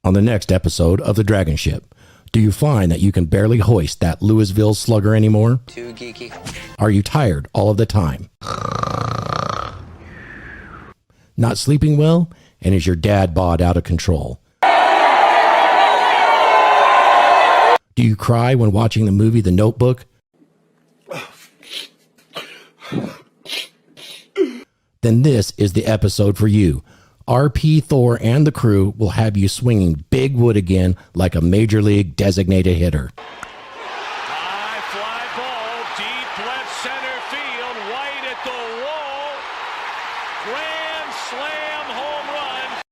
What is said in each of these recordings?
On the next episode of the DragonShip, do you find that you can barely hoist that Louisville slugger anymore? Too geeky. Are you tired all of the time? Not sleeping well? And is your dad bod out of control? Do you cry when watching the movie The Notebook? Then this is the episode for you. RP, Thor, and the crew will have you swinging big wood again like a major league designated hitter. High fly ball, deep left center field, White at the wall. Grand slam home run.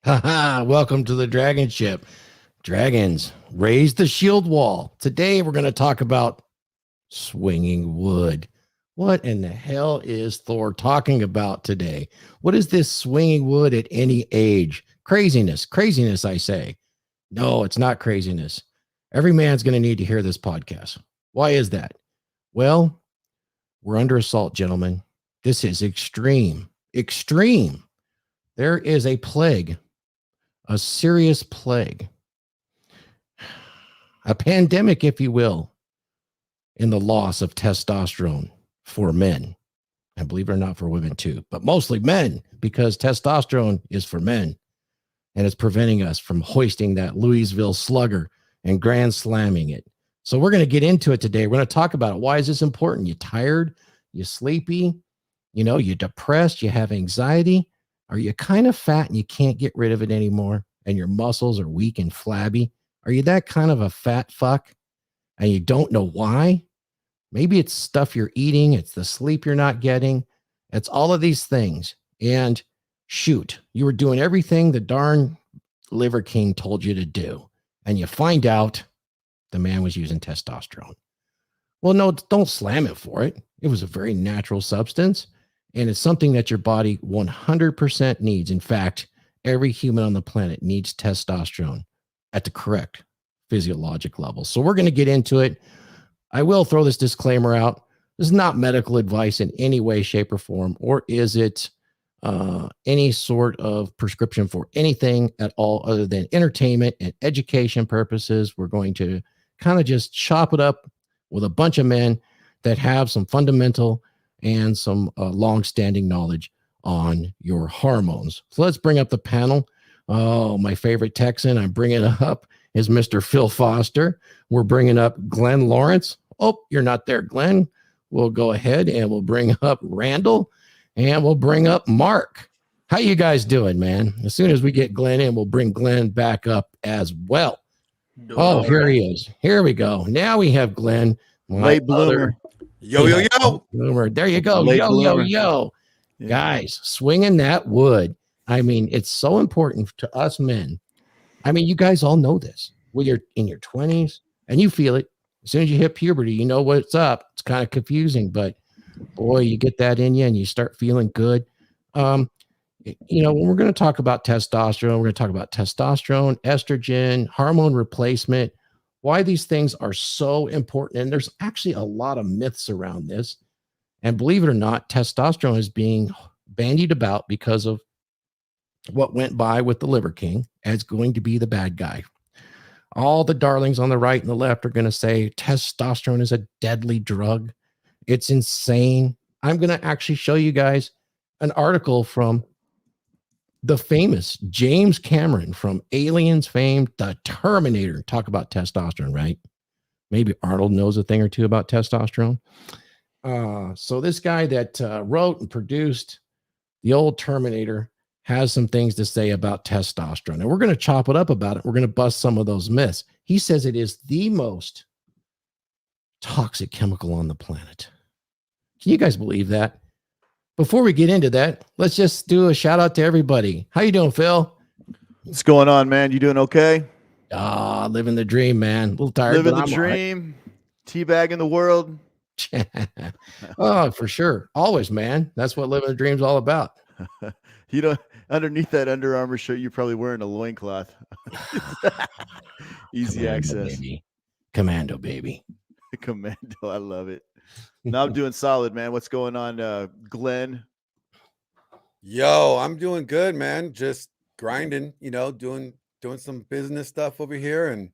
Haha, welcome to the DragonShip. Dragons, raise the shield wall. Today we're going to talk about swinging wood. What in the hell is Thor talking about today? What is this swinging wood at any age? Craziness, I say. No, it's not craziness. Every man's going to need to hear this podcast. Why is that? Well, we're under assault, gentlemen. This is extreme. There is a plague. A serious plague, a pandemic, if you will, in the loss of testosterone for men. And believe it or not, for women too, but mostly men, because testosterone is for men and it's preventing us from hoisting that Louisville slugger and grand slamming it. So we're going to get into it today. We're going to talk about it. Why is this important? You tired? You sleepy? You depressed? You have anxiety? Are you kind of fat and you can't get rid of it anymore and your muscles are weak and flabby? Are you that kind of a fat fuck and you don't know why? Maybe it's stuff you're eating. It's the sleep you're not getting. It's all of these things. And shoot, you were doing everything the darn Liver King told you to do. And you find out the man was using testosterone. Well, no, don't slam it for it. It was a very natural substance. And it's something that your body 100% needs. In fact, every human on the planet needs testosterone at the correct physiologic level. So we're going to get into it. I will throw this disclaimer out. This is not medical advice in any way, shape, or form, or is it any sort of prescription for anything at all other than entertainment and education purposes. We're going to kind of just chop it up with a bunch of men that have some fundamental and some long-standing knowledge on your hormones. So let's bring up the panel. Oh, my favorite Texan I'm bringing up is Mr. Phil Foster. We're bringing up Glenn Laurence. Oh, you're not there, Glenn. We'll go ahead and we'll bring up Randall and we'll bring up Mark. How you guys doing, man? As soon as we get Glenn in, we'll bring Glenn back up as well. Oh, here he is. Here we go. Now we have Glenn. Late bloomer. Yo. Bloomer. There you go. Late yo. Yeah. Guys, swinging that wood. I mean, it's so important to us men. I mean, you guys all know this. When you're in your 20s and you feel it, as soon as you hit puberty, you know what's up. It's kind of confusing, but boy, you get that in you and you start feeling good. When we're going to talk about testosterone, we're going to talk about testosterone, estrogen, hormone replacement, why these things are so important. And there's actually a lot of myths around this. And believe it or not, testosterone is being bandied about because of what went by with the Liver King as going to be the bad guy. All the darlings on the right and the left are going to say testosterone is a deadly drug. It's insane. I'm going to actually show you guys an article from the famous James Cameron from Aliens fame, the Terminator. Talk about testosterone, right? Maybe Arnold knows a thing or two about testosterone. So this guy that wrote and produced the old Terminator has some things to say about testosterone. And we're going to chop it up about it. We're going to bust some of those myths. He says it is the most toxic chemical on the planet. Can you guys believe that? Before we get into that, let's just do a shout out to everybody. How you doing, Phil? What's going on, man? You doing okay? Living the dream, man. A little tired. Living the dream. Right. Teabagging the world. Oh, for sure. Always, man. That's what living the dream's all about. You know, underneath that Under Armour shirt, you're probably wearing a loincloth. Easy Commando, access. Baby. Commando, baby. Commando. I love it. No, I'm doing solid, man. What's going on, Glenn? Yo, I'm doing good, man. Just grinding, you know, doing some business stuff over here. And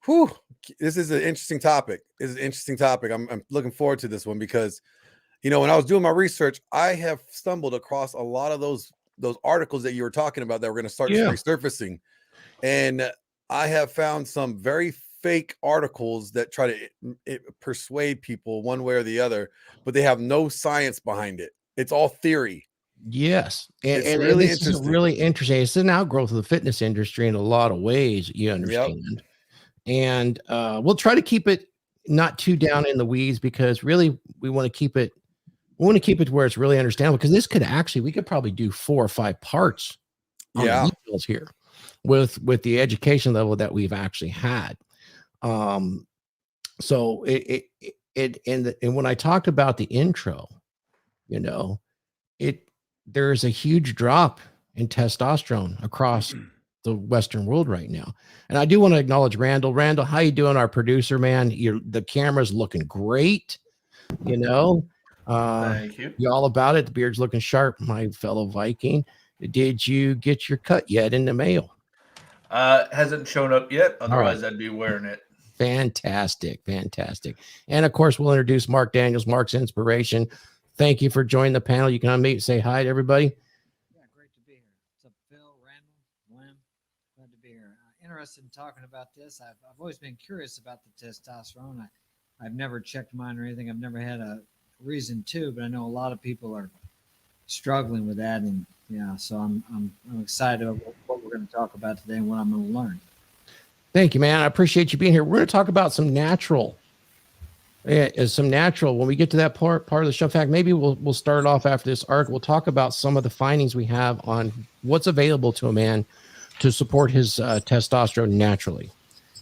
whew, this is an interesting topic. I'm looking forward to this one because, you know, when I was doing my research, I have stumbled across a lot of those articles that you were talking about that were going to start resurfacing. And I have found some very fake articles that try to persuade people one way or the other, but they have no science behind it. It's all theory. Yes. And really this is really interesting. It's an outgrowth of the fitness industry in a lot of ways, you understand. Yep. And we'll try to keep it not too down in the weeds because really we want to keep it to where it's really understandable, because this could actually, we could probably do 4 or 5 parts on the details here with the education level that we've actually had. So and when I talked about the intro, you know, there's a huge drop in testosterone across the Western world right now. And I do want to acknowledge Randall. Randall, how you doing? Our producer, man. The camera's looking great. You know, thank you. You all about it. The beard's looking sharp, my fellow Viking. Did you get your cut yet in the mail? Hasn't shown up yet. Otherwise, I'd be wearing it. Fantastic. And of course, we'll introduce Mark Daniels, Mark's Inspiration. Thank you for joining the panel. You can unmute, say hi to everybody. Yeah, great to be here. What's up, Phil, Randall, Glenn? Glad to be here. Interested in talking about this. I've always been curious about the testosterone. I've never checked mine or anything. I've never had a reason to, but I know a lot of people are struggling with that, and yeah, so I'm excited about what we're going to talk about today and what I'm going to learn. Thank you, man. I appreciate you being here. We're going to talk about some natural. When we get to that part of the show. In fact, maybe we'll start off after this arc. We'll talk about some of the findings we have on what's available to a man to support his testosterone naturally,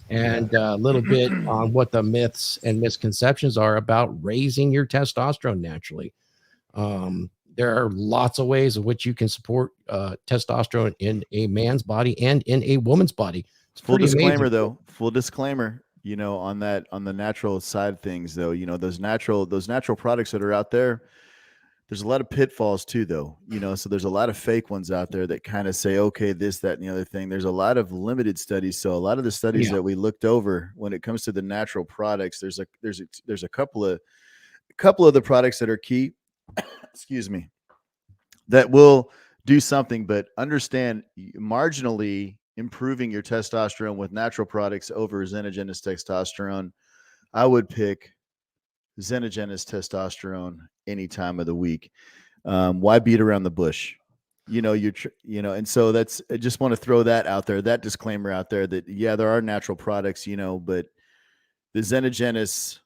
and a little bit on what the myths and misconceptions are about raising your testosterone naturally. There are lots of ways in which you can support testosterone in a man's body and in a woman's body. It's full disclaimer, amazing. Though. Full disclaimer. You know, on the natural side of things, though, you know, those natural products that are out there, there's a lot of pitfalls too, though, you know, so there's a lot of fake ones out there that kind of say, okay, this, that, and the other thing. There's a lot of limited studies. So a lot of the studies that we looked over when it comes to the natural products, there's a couple of the products that are key, excuse me, that will do something, but understand marginally improving your testosterone with natural products over Xenogenous testosterone. I would pick Xenogenous testosterone any time of the week. Why beat around the bush? You know, and so I just want to throw that out there, that disclaimer out there that, yeah, there are natural products, you know, but the Xenogenous.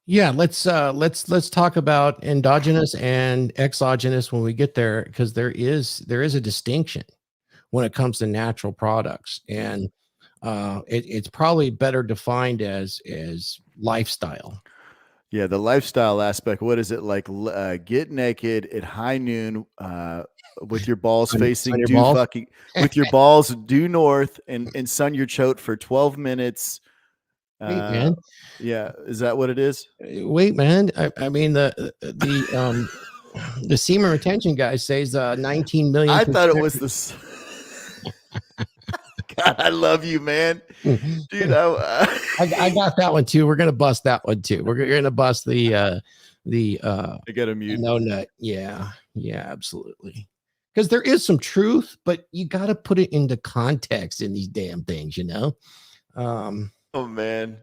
Yeah, let's talk about endogenous and exogenous when we get there, because there is a distinction when it comes to natural products, and it's probably better defined as lifestyle. Yeah, the lifestyle aspect. What is it like? Get naked at high noon with your balls facing with your balls due north and sun your chote for 12 minutes. Wait, man. Yeah, is that what it is? Wait, man. I mean the semen retention guy says 19 million. I thought it was this. God, I love you, man. Dude, I got that one too. We're gonna bust that one too. We're gonna bust the I gotta mute. no nut. Yeah, absolutely. because there is some truth, but you got to put it into context in these damn things, Oh man.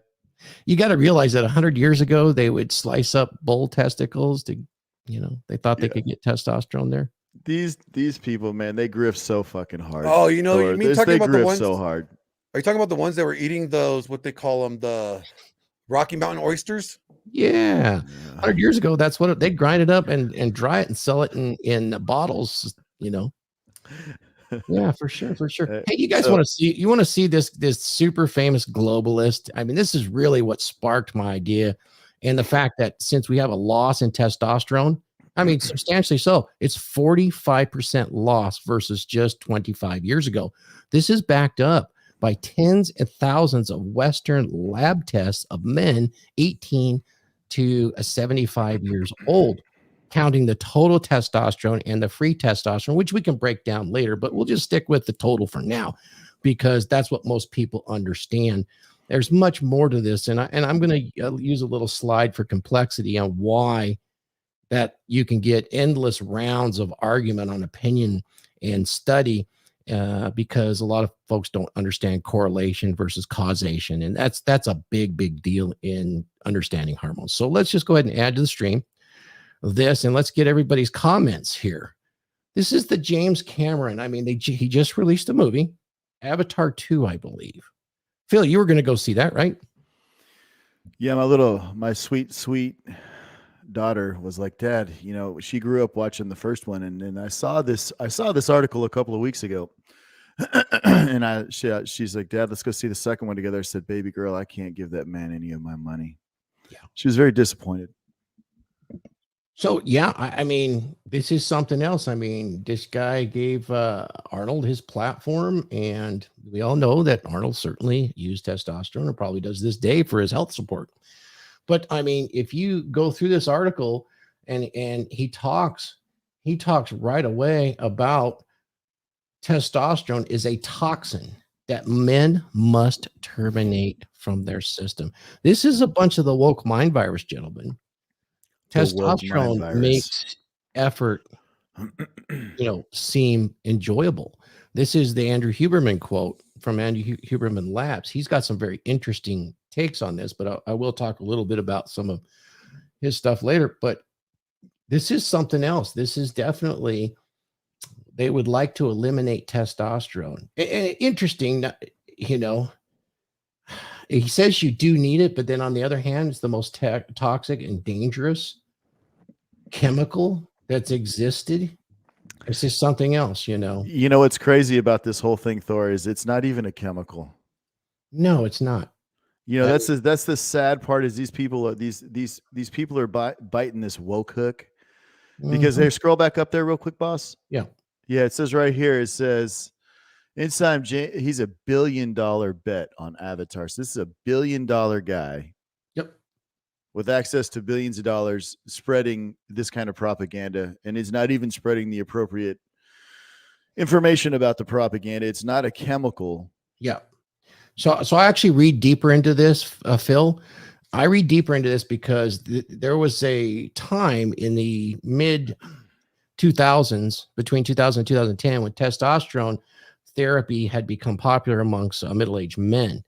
You got to realize that 100 years ago, they would slice up bull testicles to, they thought they could get testosterone there. These people, man, they grift so fucking hard. Oh, you Thor. mean talking They about the grift ones so hard. Are you talking about the ones that were eating those, what they call them, the Rocky Mountain oysters? Yeah. 100 years ago, that's what they grind it up and dry it and sell it in bottles, Yeah, for sure. Hey, you guys want to see this super famous globalist? I mean, this is really what sparked my idea. And the fact that since we have a loss in testosterone, I mean, substantially so, it's 45% loss versus just 25 years ago. This is backed up by tens of thousands of Western lab tests of men 18 to 75 years old, counting the total testosterone and the free testosterone, which we can break down later, but we'll just stick with the total for now because that's what most people understand. There's much more to this, and I'm going to use a little slide for complexity on why that you can get endless rounds of argument on opinion and study because a lot of folks don't understand correlation versus causation, and that's a big deal in understanding hormones. So let's just go ahead and add to the stream this, and let's get everybody's comments here. This is the James Cameron. I mean, he just released a movie, Avatar 2, I believe. Phil, you were going to go see that, right? Yeah, my sweet daughter was like, Dad, she grew up watching the first one, and I saw this article a couple of weeks ago, and she's like, Dad, let's go see the second one together. I said, baby girl, I can't give that man any of my money. Yeah, she was very disappointed. So, yeah, I mean, this is something else. I mean, this guy gave Arnold his platform, and we all know that Arnold certainly used testosterone and probably does this day for his health support. But, I mean, if you go through this article and he talks right away about testosterone is a toxin that men must terminate from their system. This is a bunch of the woke mind virus, gentlemen. Testosterone makes effort, seem enjoyable. This is the Andrew Huberman quote from Andrew Huberman Labs. He's got some very interesting takes on this, but I will talk a little bit about some of his stuff later. But this is something else. This is definitely, they would like to eliminate testosterone. And interesting, he says you do need it, but then on the other hand, it's the most toxic and dangerous chemical that's existed. It's just something else, what's crazy about this whole thing, Thor, is it's not even a chemical. No, it's not. That's the sad part is these people are biting this woke hook because they scroll back up there real quick, boss. Yeah. It says right here, it says inside he's $1 billion bet on Avatar. So this is $1 billion guy. Yep. With access to billions of dollars spreading this kind of propaganda, and is not even spreading the appropriate information about the propaganda. It's not a chemical. Yeah. So I actually read deeper into this, Phil. I read deeper into this because there was a time in the mid 2000s, between 2000 and 2010, when testosterone therapy had become popular amongst middle-aged men.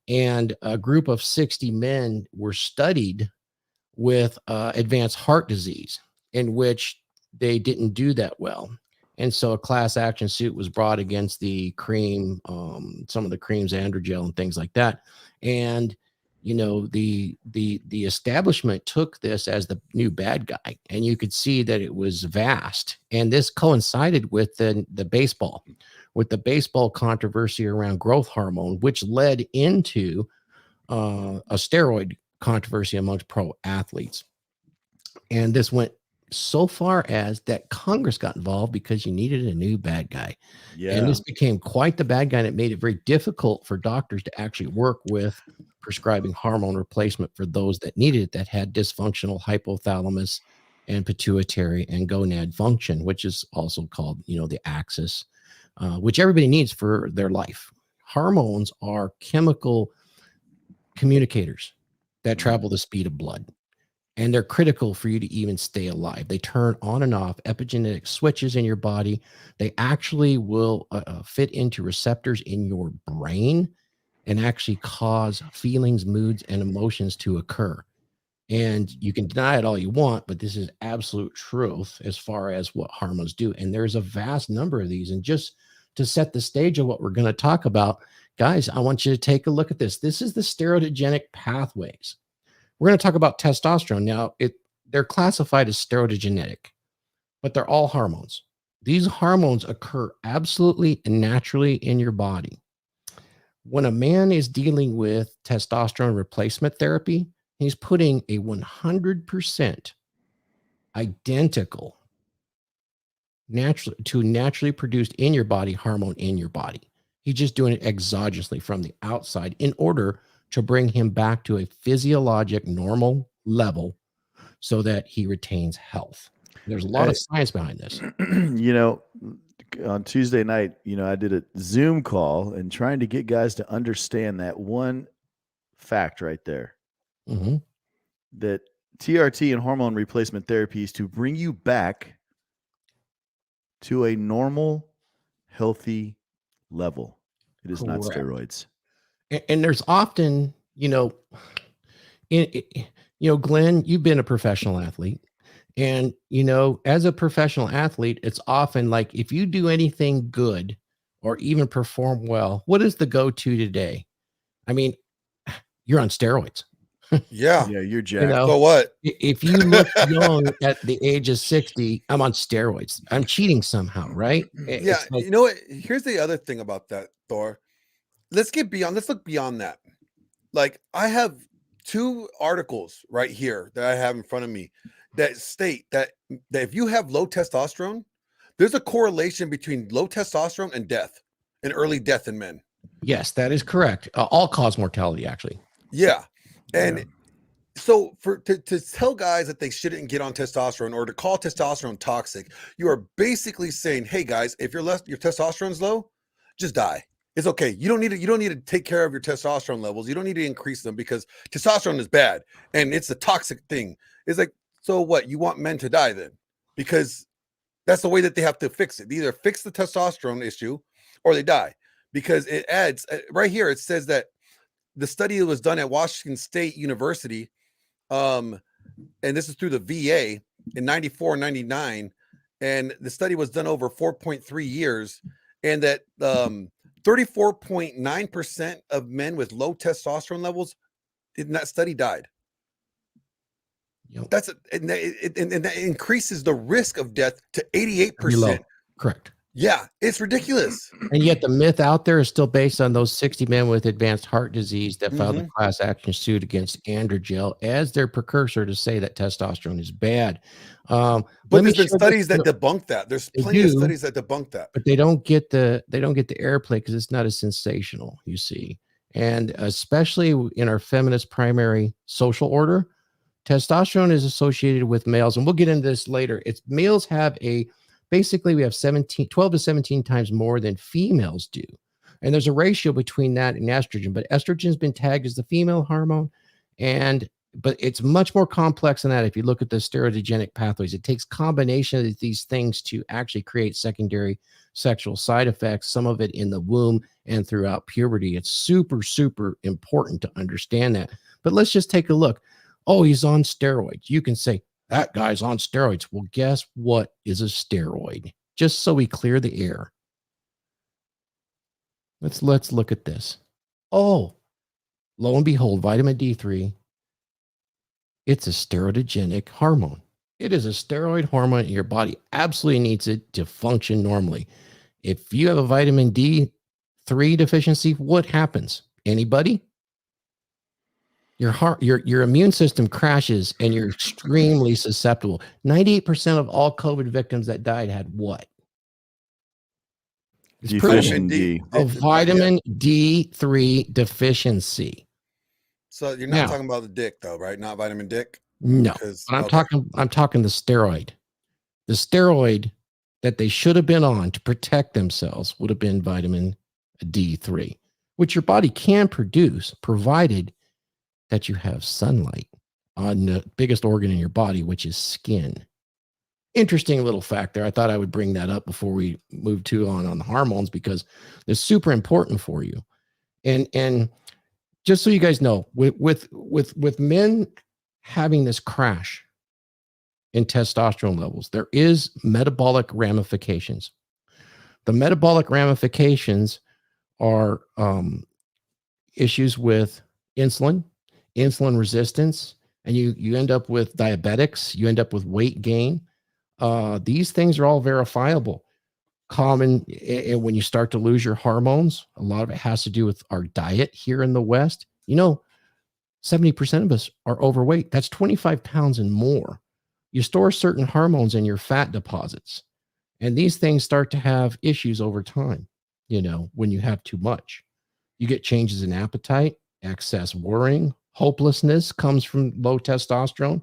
And a group of 60 men were studied with advanced heart disease, in which they didn't do that well. And so a class action suit was brought against the cream, some of the creams, androgel and things like that. And, the establishment took this as the new bad guy, and you could see that it was vast. And this coincided with the baseball controversy around growth hormone, which led into a steroid controversy amongst pro athletes. And this went so far as that Congress got involved because you needed a new bad guy. Yeah. And this became quite the bad guy, and it made it very difficult for doctors to actually work with prescribing hormone replacement for those that needed it, that had dysfunctional hypothalamus and pituitary and gonad function, which is also called, the axis, which everybody needs for their life. Hormones are chemical communicators that travel the speed of blood. and they're critical for you to even stay alive. They turn on and off epigenetic switches in your body. They actually will fit into receptors in your brain and actually cause feelings, moods, and emotions to occur. And you can deny it all you want, but this is absolute truth as far as what hormones do. And there's a vast number of these. And just to set the stage of what we're going to talk about, guys, I want you to take a look at this. This is the steroidogenic pathways. We're going to talk about testosterone. Now, they're classified as steroidogenetic, but they're all hormones. These hormones occur absolutely and naturally in your body. When a man is dealing with testosterone replacement therapy, he's putting a 100% identical naturally produced in your body hormone in your body. He's just doing it exogenously from the outside in order to bring him back to a physiologic normal level so that he retains health. There's a lot of science behind this. You know, on Tuesday night, you know, I did a Zoom call and trying to get guys to understand that one fact right there. Mm-hmm. That TRT and hormone replacement therapy is to bring you back to a normal, healthy level. It is not steroids. And there's often, Glenn, you've been a professional athlete. And, as a professional athlete, it's often like if you do anything good or even perform well, what is the go-to today? I mean, you're on steroids. Yeah. Yeah, you're jacked. So what? If you look young at the age of 60, I'm on steroids. I'm cheating somehow, right? Yeah. Like, you know what? Here's the other thing about that, Thor. Let's look beyond that. Like, I have 2 articles right here that I have in front of me that state that if you have low testosterone, there's a correlation between low testosterone and death, and early death in men. Yes, that is correct. All-cause mortality, actually. Yeah. And so to tell guys that they shouldn't get on testosterone or to call testosterone toxic, you are basically saying, hey guys, if your testosterone's low, just die. It's okay. You don't need to take care of your testosterone levels. You don't need to increase them because testosterone is bad and it's a toxic thing. It's like, so what? You want men to die then? Because that's the way that they have to fix it. They either fix the testosterone issue or they die. Because it adds right here, it says that the study was done at Washington State University, and this is through the VA in 94 and 99, and the study was done over 4.3 years, and that 34.9% of men with low testosterone levels in that study died. Yep. And that increases the risk of death to 88%. Correct. Yeah, it's ridiculous. And yet the myth out there is still based on those 60 men with advanced heart disease that filed a class action suit against Androgel as their precursor to say that testosterone is bad. But there's been studies that debunk that. There's plenty of studies that debunk that. But they don't get the airplay because it's not as sensational, you see. And especially in our feminist primary social order, testosterone is associated with males, and we'll get into this later. Males have basically we have 12 to 17 times more than females do. And there's a ratio between that and estrogen, but estrogen has been tagged as the female hormone. But it's much more complex than that. If you look at the steroidogenic pathways, it takes combination of these things to actually create secondary sexual side effects, some of it in the womb and throughout puberty. It's super, super important to understand that. But let's just take a look. Oh, he's on steroids. You can say, that guy's on steroids. Well, guess what is a steroid? Just so we clear the air. Let's look at this. Oh, lo and behold, vitamin D3. It's a steroidogenic hormone. It is a steroid hormone. Your body absolutely needs it to function normally. If you have a vitamin D3 deficiency, what happens? Anybody? Your immune system crashes and you're extremely susceptible. 98% of all COVID victims that died had what? It's Vitamin D. Vitamin D3 deficiency. So you're not talking about the dick though, right? Not vitamin dick? No. I'm talking the steroid. The steroid that they should have been on to protect themselves would have been vitamin D3, which your body can produce provided that you have sunlight. on the biggest organ in your body, which is skin. Interesting little fact there. I thought I would bring that up before we move on the hormones, because they're super important for you. And just so you guys know, with men having this crash in testosterone levels, there is metabolic ramifications. The metabolic ramifications are issues with insulin resistance, and you end up with diabetics, you end up with weight gain. These things are all verifiable. Common when you start to lose your hormones, a lot of it has to do with our diet here in the West. 70% of us are overweight. That's 25 pounds and more. You store certain hormones in your fat deposits, and these things start to have issues over time. When you have too much, you get changes in appetite, excess worrying, hopelessness comes from low testosterone,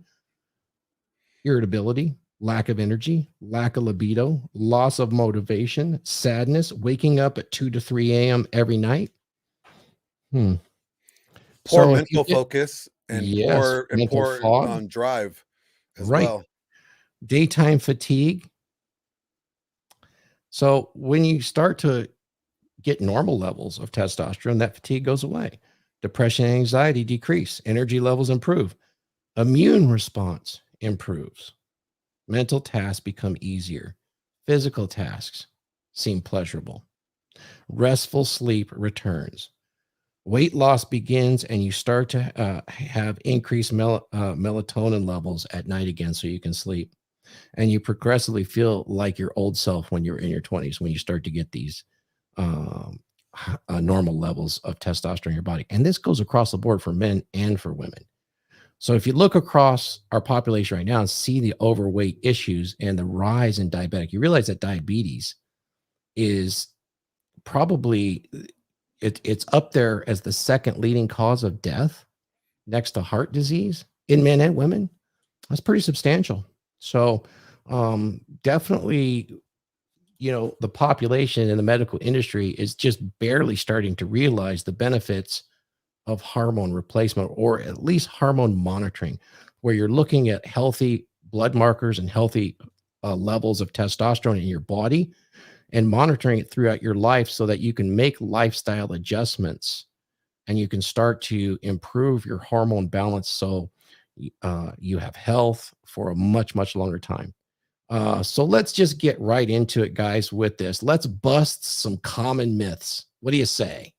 irritability, lack of energy, lack of libido, loss of motivation, sadness, waking up at 2 to 3 a.m. every night. Poor mental focus and yes, poor fog. drive as Right. well. Daytime fatigue. So when you start to get normal levels of testosterone, that fatigue goes away. Depression and anxiety decrease. Energy levels improve. Immune response improves. Mental tasks become easier. Physical tasks seem pleasurable. Restful sleep returns. Weight loss begins, and you start to have increased melatonin levels at night again, so you can sleep. And you progressively feel like your old self when you're in your 20s, when you start to get these normal levels of testosterone in your body. And this goes across the board for men and for women. So if you look across our population right now and see the overweight issues and the rise in diabetic, you realize that diabetes is probably, it's up there as the second leading cause of death next to heart disease in men and women. That's pretty substantial. So definitely, the population in the medical industry is just barely starting to realize the benefits of hormone replacement, or at least hormone monitoring, where you're looking at healthy blood markers and healthy levels of testosterone in your body and monitoring it throughout your life, so that you can make lifestyle adjustments and you can start to improve your hormone balance, so you have health for a much, much longer time. So let's just get right into it, guys, with this. Let's bust some common myths. What do you say?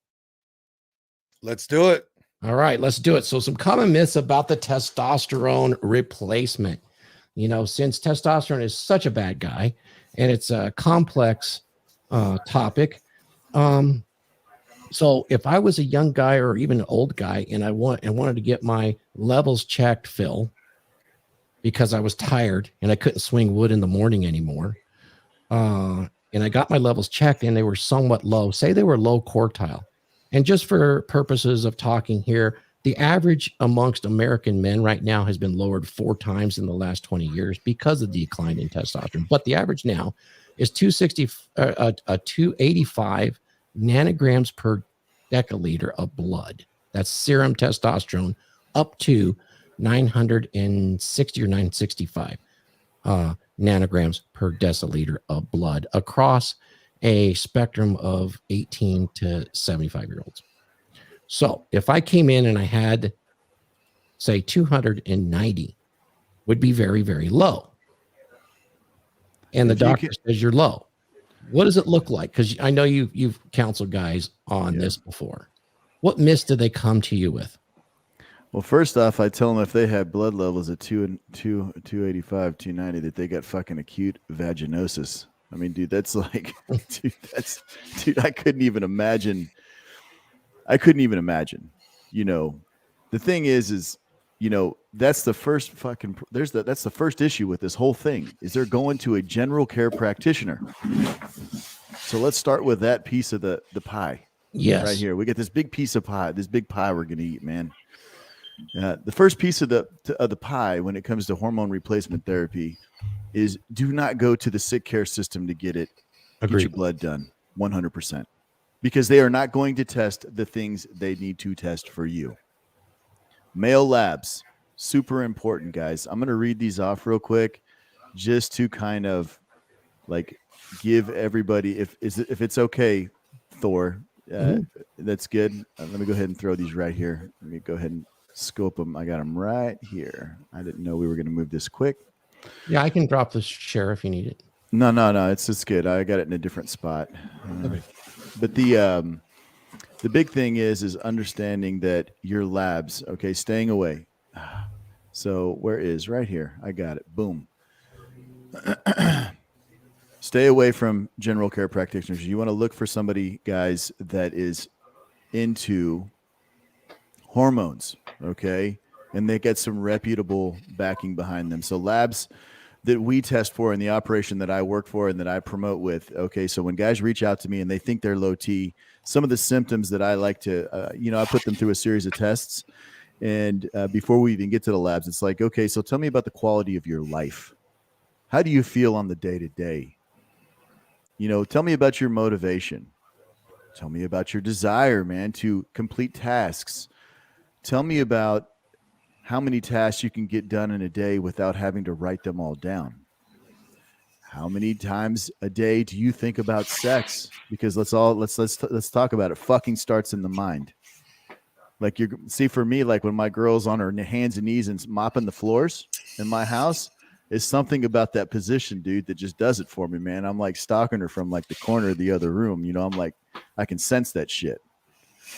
Let's do it. All right, let's do it. So some common myths about the testosterone replacement. Since testosterone is such a bad guy and it's a complex topic. So if I was a young guy or even an old guy and I wanted to get my levels checked, Phil, because I was tired and I couldn't swing wood in the morning anymore, and I got my levels checked and they were somewhat low, say they were low quartile. And just for purposes of talking here, the average amongst American men right now has been lowered 4 times in the last 20 years because of the decline in testosterone. But the average now is 285 nanograms per deciliter of blood. That's serum testosterone, up to 960 or 965 nanograms per deciliter of blood across a spectrum of 18 to 75-year-olds. So if I came in and I had, say, 290, would be very, very low. And the doctor says you're low. What does it look like? Because I know you've counseled guys on this before. What myths do they come to you with? Well, first off, I tell them if they have blood levels at 285, 290, that they got fucking acute vaginosis. I mean, dude, that's like, dude, I couldn't even imagine. The thing is, that's the first that's the first issue with this whole thing, is they're going to a general care practitioner. So let's start with that piece of the pie. Yes. Right here. We got this big piece of pie, we're going to eat, man. The first piece of the pie when it comes to hormone replacement therapy is do not go to the sick care system to get your blood done 100%, because they are not going to test the things they need to test for you. Male labs, super important, guys. I'm going to read these off real quick just to kind of like give everybody, if it's okay, Thor, that's good. Let me go ahead and throw these right here. Let me go ahead and scope them. I got them right here. I didn't know we were going to move this quick. Yeah, I can drop the share if you need it. No. It's just good. I got it in a different spot. Okay. But the big thing is understanding that your labs, okay, staying away. So where is right here? I got it. Boom. Stay away from general care practitioners. You want to look for somebody, guys, that is into hormones, okay? And they get some reputable backing behind them. So labs that we test for in the operation that I work for and that I promote with, okay? So when guys reach out to me and they think they're low T, some of the symptoms that I like to, I put them through a series of tests. And before we even get to the labs, it's like, okay, so tell me about the quality of your life. How do you feel on the day-to-day? Tell me about your motivation. Tell me about your desire, man, to complete tasks. Tell me about how many tasks you can get done in a day without having to write them all down. How many times a day do you think about sex? Because let's talk about it. Fucking starts in the mind. Like for me, like when my girl's on her hands and knees and mopping the floors in my house, is something about that position, dude, that just does it for me, man. I'm like stalking her from like the corner of the other room. I'm like, I can sense that shit.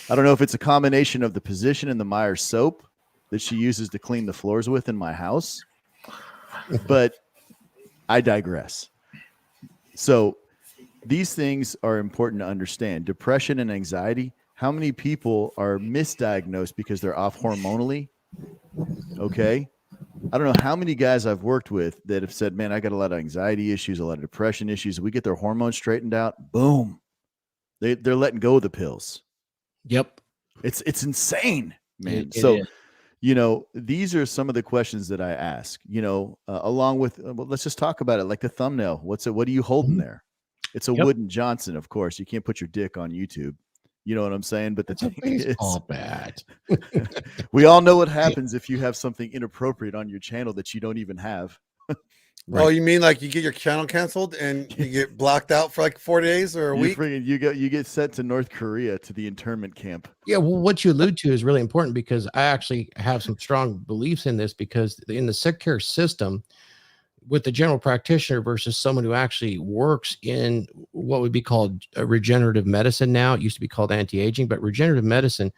I don't know if it's a combination of the position and the Meyer soap that she uses to clean the floors with in my house, but I digress. So these things are important to understand. Depression and anxiety. How many people are misdiagnosed because they're off hormonally? Okay. I don't know how many guys I've worked with that have said, man, I got a lot of anxiety issues, a lot of depression issues. We get their hormones straightened out. Boom. They're letting go of the pills. Yep. It's insane, man. It is. These are some of the questions that I ask, along with, let's just talk about it. Like the thumbnail. What are you holding there? It's a wooden Johnston, of course. You can't put your dick on YouTube. You know what I'm saying? But the thing is, bat. we all know what happens if you have something inappropriate on your channel that you don't even have. Right. Oh, you mean like you get your channel canceled and you get blocked out for like 4 days or a week? You get sent to North Korea to the internment camp. Yeah, well, what you allude to is really important because I actually have some strong beliefs in this because in the sick care system, with the general practitioner versus someone who actually works in what would be called regenerative medicine now. It used to be called anti-aging, but regenerative medicine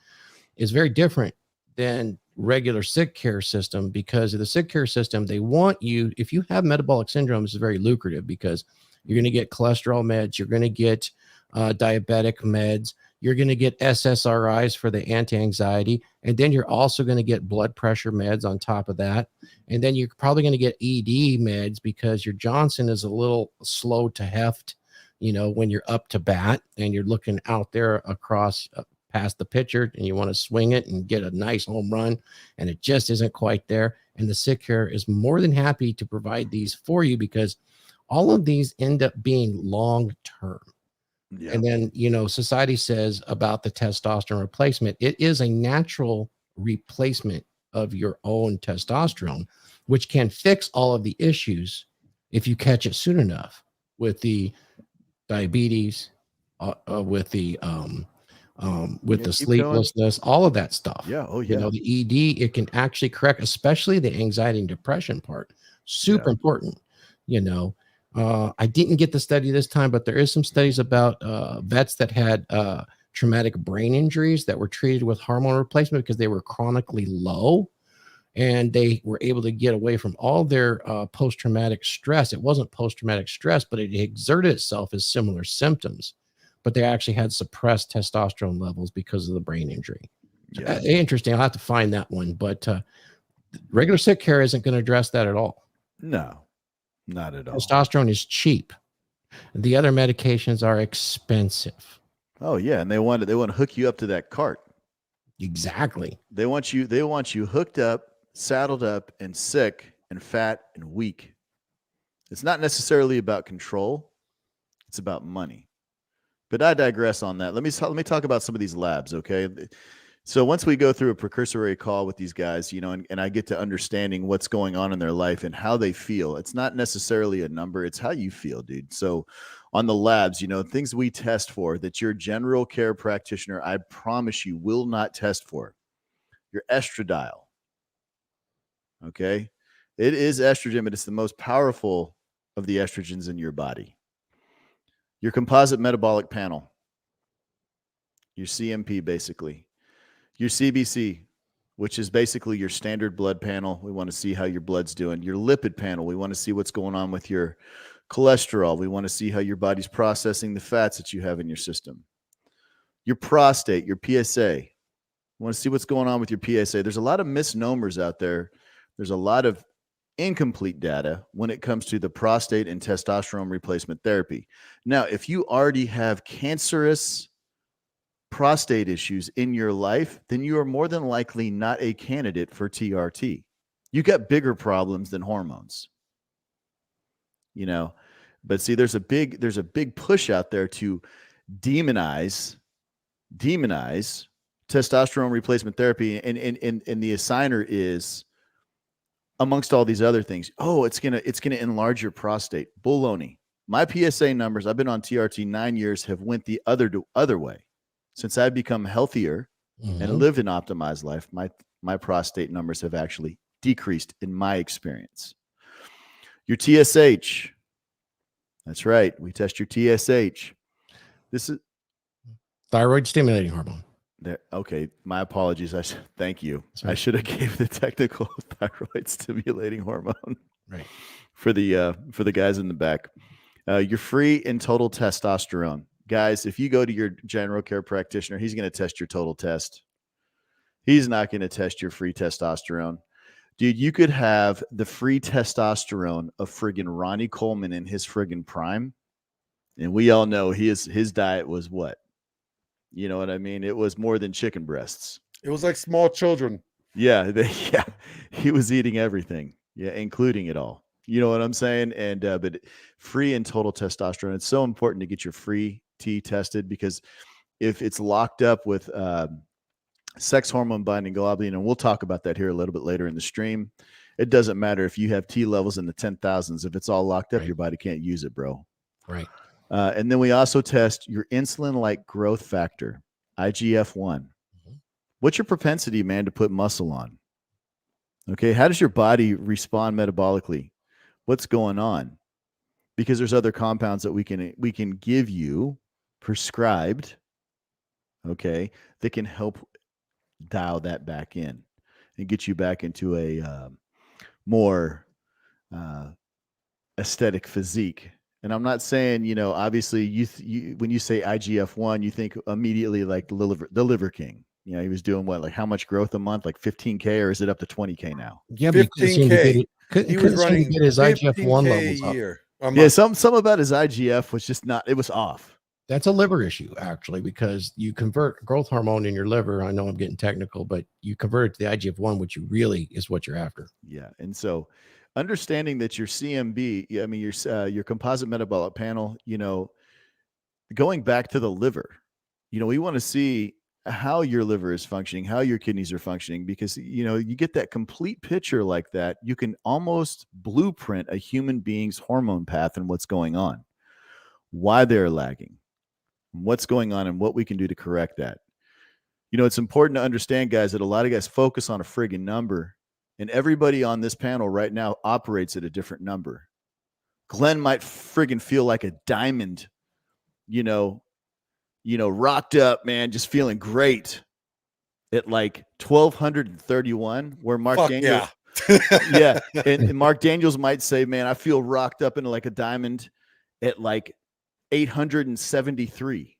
is very different than regular sick care system because of the sick care system. They want you, if you have metabolic syndrome, it's very lucrative because you're going to get cholesterol meds, you're going to get diabetic meds, you're going to get SSRIs for the anti-anxiety, and then you're also going to get blood pressure meds on top of that. And then you're probably going to get ED meds because your Johnston is a little slow to heft, when you're up to bat and you're looking out there across past the pitcher and you want to swing it and get a nice home run and it just isn't quite there. And the sick care is more than happy to provide these for you because all of these end up being long-term. Yeah. And then, society says about the testosterone replacement, it is a natural replacement of your own testosterone, which can fix all of the issues if you catch it soon enough with the diabetes, with the sleeplessness, all of that stuff. Yeah. Oh yeah. The ED, it can actually correct, especially the anxiety and depression part. Super important, I didn't get the study this time, but there is some studies about vets that had traumatic brain injuries that were treated with hormone replacement because they were chronically low and they were able to get away from all their post-traumatic stress. It wasn't post-traumatic stress, but it exerted itself as similar symptoms, but they actually had suppressed testosterone levels because of the brain injury. Yeah. Interesting. I'll have to find that one, but regular sick care isn't going to address that at all. No. Not at all. Testosterone is cheap. The other medications are expensive. Oh yeah, and they want to hook you up to that cart. Exactly. They want you hooked up, saddled up, and sick and fat and weak. It's not necessarily about control. It's about money. But I digress on that. Let me talk about some of these labs, okay? So once we go through a precursory call with these guys, you know, and I get to understanding what's going on in their life and how they feel. It's not necessarily a number, it's how you feel, dude. So on the labs, you know, things we test for that your general care practitioner, I promise you, will not test for. Your estradiol. Okay. It is estrogen, but it's the most powerful of the estrogens in your body. Your composite metabolic panel. Your CMP, basically. Your CBC, which is basically your standard blood panel. We want to see how your blood's doing. Your lipid panel. We want to see what's going on with your cholesterol. We want to see how your body's processing the fats that you have in your system. Your prostate, your PSA. We want to see what's going on with your PSA. There's a lot of misnomers out there. There's a lot of incomplete data when it comes to the prostate and testosterone replacement therapy. Now, if you already have cancerous prostate issues in your life, then you are more than likely not a candidate for TRT. You got bigger problems than hormones, you know. But see, there's a big push out there to demonize testosterone replacement therapy, and the assigner is, amongst all these other things, oh, it's gonna enlarge your prostate. Baloney. My PSA numbers, I've been on TRT 9 years, have went the other way. Since I've become healthier and lived an optimized life, my prostate numbers have actually decreased in my experience. Your TSH. That's right. We test your TSH. This is Thyroid stimulating hormone. there. Okay. My apologies. Thank you. Sorry. I should have gave the technical thyroid stimulating hormone. Right. For the guys in the back. Your free and total testosterone. Guys, if you go to your general care practitioner, he's going to test your total test. He's not going to test your free testosterone. Dude, you could have the free testosterone of friggin' Ronnie Coleman in his friggin' prime. And we all know his diet was what? You know what I mean? It was more than chicken breasts. It was like small children. Yeah, he was eating everything. Yeah, including it all. You know what I'm saying? And but free and total testosterone. It's so important to get your free T tested, because if it's locked up with sex hormone binding globulin, and we'll talk about that here a little bit later in the stream, it doesn't matter if you have T levels in the 10,000s. If it's all locked up, Right. your body can't use it, bro. Right. And then we also test your insulin-like growth factor, IGF-1. What's your propensity, man, to put muscle on? Okay, how does your body respond metabolically? What's going on? Because there's other compounds that we can give you prescribed, okay, that can help dial that back in and get you back into a more aesthetic physique. And I'm not saying, you know, obviously you when you say IGF-1, you think immediately like the Liver King. You know, he was doing what, like how much growth a month, like 15K, or is it up to 20K now? Yeah, but 15K. He was running get his IGF-1 15K levels a up. year. Yeah, some about his IGF was just not, it was off. That's a liver issue, actually, because you convert growth hormone in your liver. I know I'm getting technical, but you convert it to the IGF-1, which you really is what you're after. Yeah. And so understanding that your CMB, I mean, your composite metabolic panel, you know, going back to the liver, you know, we want to see how your liver is functioning, how your kidneys are functioning, because, you know, you get that complete picture like that. You can almost blueprint a human being's hormone path and what's going on, why they're lagging, what's going on, and what we can do to correct that. You know, it's important to understand, guys, that a lot of guys focus on a friggin' number, and everybody on this panel right now operates at a different number. Glenn might friggin' feel like a diamond, you know, rocked up, man, just feeling great at like 1,231, where Mark Daniels, yeah, and Mark Daniels might say, man, I feel rocked up into like a diamond at like 873.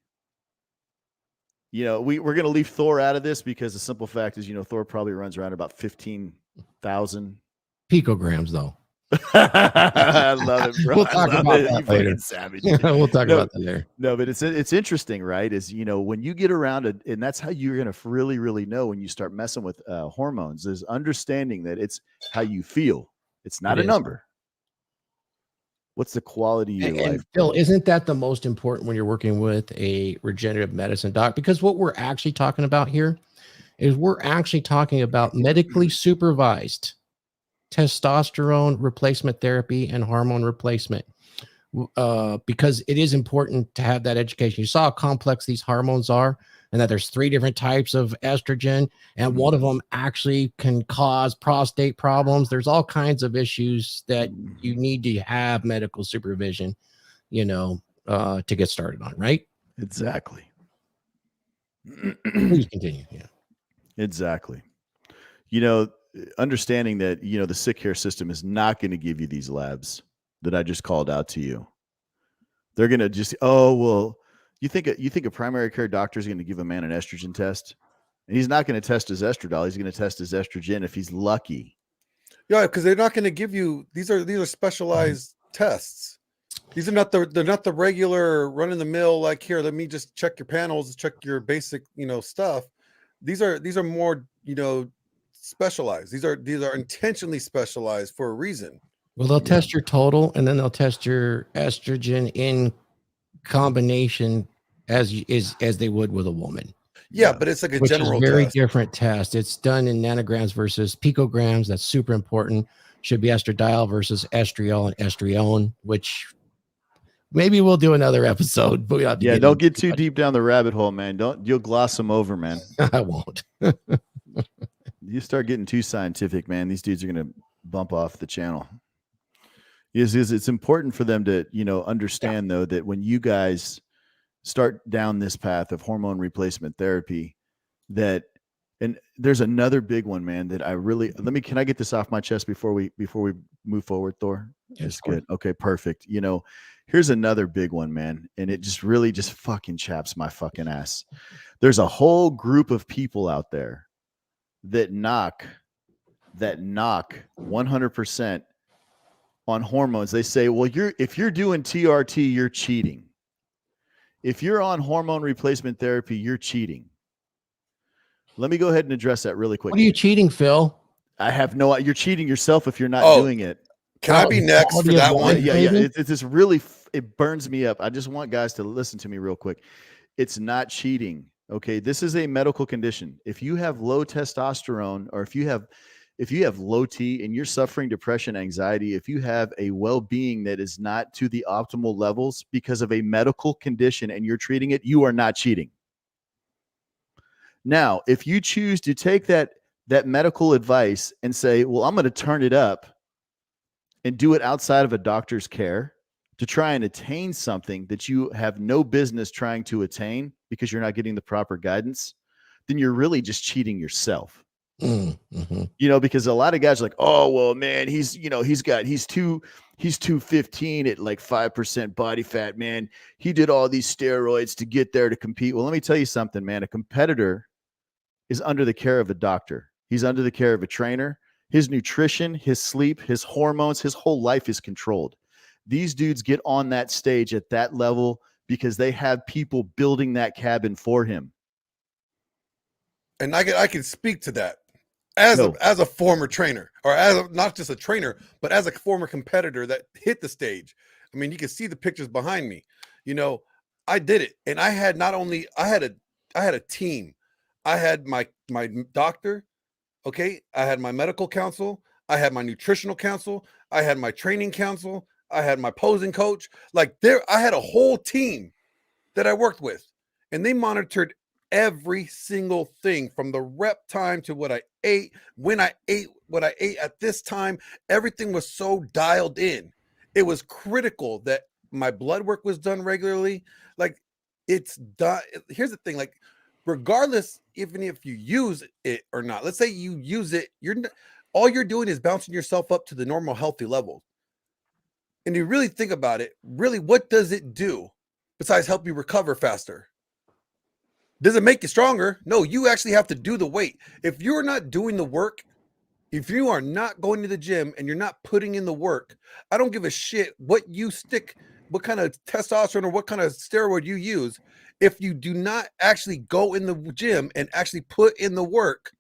You know, we're going to leave Thor out of this because the simple fact is, you know, Thor probably runs around about 15,000 picograms, though. I love it, bro. We'll talk about that later. Savage. We'll talk about that later. No, but it's interesting, right? Is, you know, when you get around it, and that's how you're going to really, really know when you start messing with hormones, is understanding that it's how you feel. It's not a number. What's the quality of your life? Phil, isn't that the most important when you're working with a regenerative medicine doc? Because what we're actually talking about here is we're actually talking about medically supervised testosterone replacement therapy and hormone replacement. Because it is important to have that education. You saw how complex these hormones are, and that there's 3 different types of estrogen, and one of them actually can cause prostate problems. There's all kinds of issues that you need to have medical supervision, to get started on, right? Exactly. Please continue. Yeah. Exactly. Understanding that, the sick care system is not going to give you these labs that I just called out to you. They're going to just, you think a primary care doctor is going to give a man an estrogen test, and he's not going to test his estradiol. He's going to test his estrogen if he's lucky. Yeah, because they're not going to give you these are specialized tests. They're not the regular run of the mill, like, here, let me just check your panels, check your basic, stuff. These are more, specialized. These are intentionally specialized for a reason. Well, they'll test your total, and then they'll test your estrogen in combination as they would with a woman. Yeah, but it's like a which general is very test. different test. It's done in nanograms versus picograms. That's super important. Should be estradiol versus estriol and estrione, which maybe we'll do another episode. But we have to don't get too deep down the rabbit hole, man. You'll gloss them over, man. I won't. You start getting too scientific, man, these dudes are going to bump off the channel. It's important for them to, understand, though, that when you guys start down this path of hormone replacement therapy, and there's another big one, man, that can I get this off my chest before we move forward, Thor? That's good. Okay, perfect. Here's another big one, man, and it just really just fucking chaps my fucking ass. There's a whole group of people out there that knock 100% on hormones. They say, well, if you're doing TRT, you're cheating. If you're on hormone replacement therapy, you're cheating. Let me go ahead and address that really quick. What are you cheating, Phil? I have no. You're cheating yourself if you're not doing it. Can I be next for that one? Yeah. It's just really, it burns me up. I just want guys to listen to me real quick. It's not cheating. Okay, this is a medical condition. If you have low testosterone, or if you have low T and you're suffering depression, anxiety, if you have a well-being that is not to the optimal levels because of a medical condition and you're treating it, you are not cheating. Now, if you choose to take that medical advice and say, well, I'm going to turn it up and do it outside of a doctor's care to try and attain something that you have no business trying to attain because you're not getting the proper guidance, then you're really just cheating yourself. Mm-hmm. Because a lot of guys are like, oh, well, man, he's 215 at like 5% body fat, man. He did all these steroids to get there to compete. Well, let me tell you something, man. A competitor is under the care of a doctor. He's under the care of a trainer. His nutrition, his sleep, his hormones, his whole life is controlled. These dudes get on that stage at that level because they have people building that cabin for him. And I can speak to that as a former trainer, or not just a trainer, but as a former competitor that hit the stage. I mean, you can see the pictures behind me. I did it, and I had I had a team. I had my doctor. Okay, I had my medical counsel. I had my nutritional counsel. I had my training counsel. I had my posing coach. I had a whole team that I worked with, and they monitored every single thing from the rep time to what I ate, when I ate, what I ate at this time. Everything was so dialed in. It was critical that my blood work was done regularly. It's done. Here's the thing, regardless, even if you use it or not, let's say you use it, all you're doing is bouncing yourself up to the normal healthy level. And you really think about it, really, what does it do besides help you recover faster? Does it make you stronger? No, you actually have to do the weight. If you're not doing the work, if you are not going to the gym and you're not putting in the work, I don't give a shit what kind of testosterone or what kind of steroid you use. If you do not actually go in the gym and actually put in the work,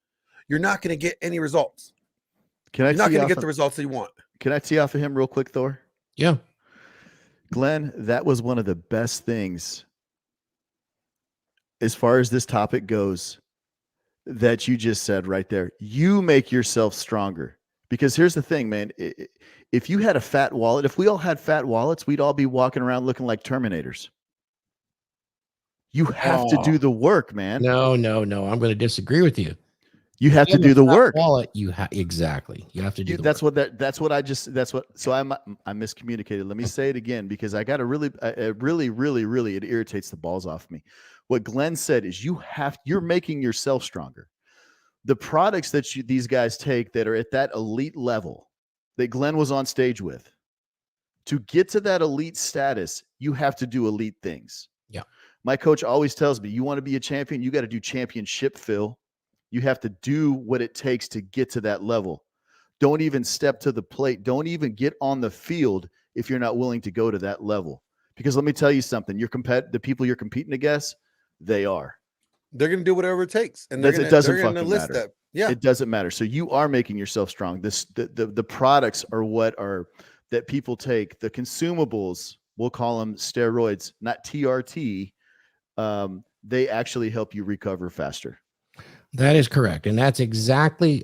you're not going to get any results. You're not going to get the results that you want. Can I tee off of him real quick, Thor? Yeah. Glenn, that was one of the best things as far as this topic goes. that you just said right there. You make yourself stronger. Because here's the thing, man. If you had a fat wallet, if we all had fat wallets, we'd all be walking around looking like Terminators. You have to do the work, man. No. I'm going to disagree with you. You have to do the work. Wallet, exactly. You have to do the that's work. So I miscommunicated. Let me say it again, because I got to really, it irritates the balls off me. What Glenn said is you're making yourself stronger. The products that these guys take that are at that elite level that Glenn was on stage with, to get to that elite status, you have to do elite things. Yeah. My coach always tells me, you want to be a champion, you got to do championship, Phil. You have to do what it takes to get to that level. Don't even step to the plate. Don't even get on the field if you're not willing to go to that level. Because let me tell you something, the people you're competing against, they're going to do whatever it takes. And it doesn't fucking matter. That. Yeah. It doesn't matter. So you are making yourself strong. The products are that people take, the consumables, we'll call them steroids, not TRT. They actually help you recover faster. That is correct. And that's exactly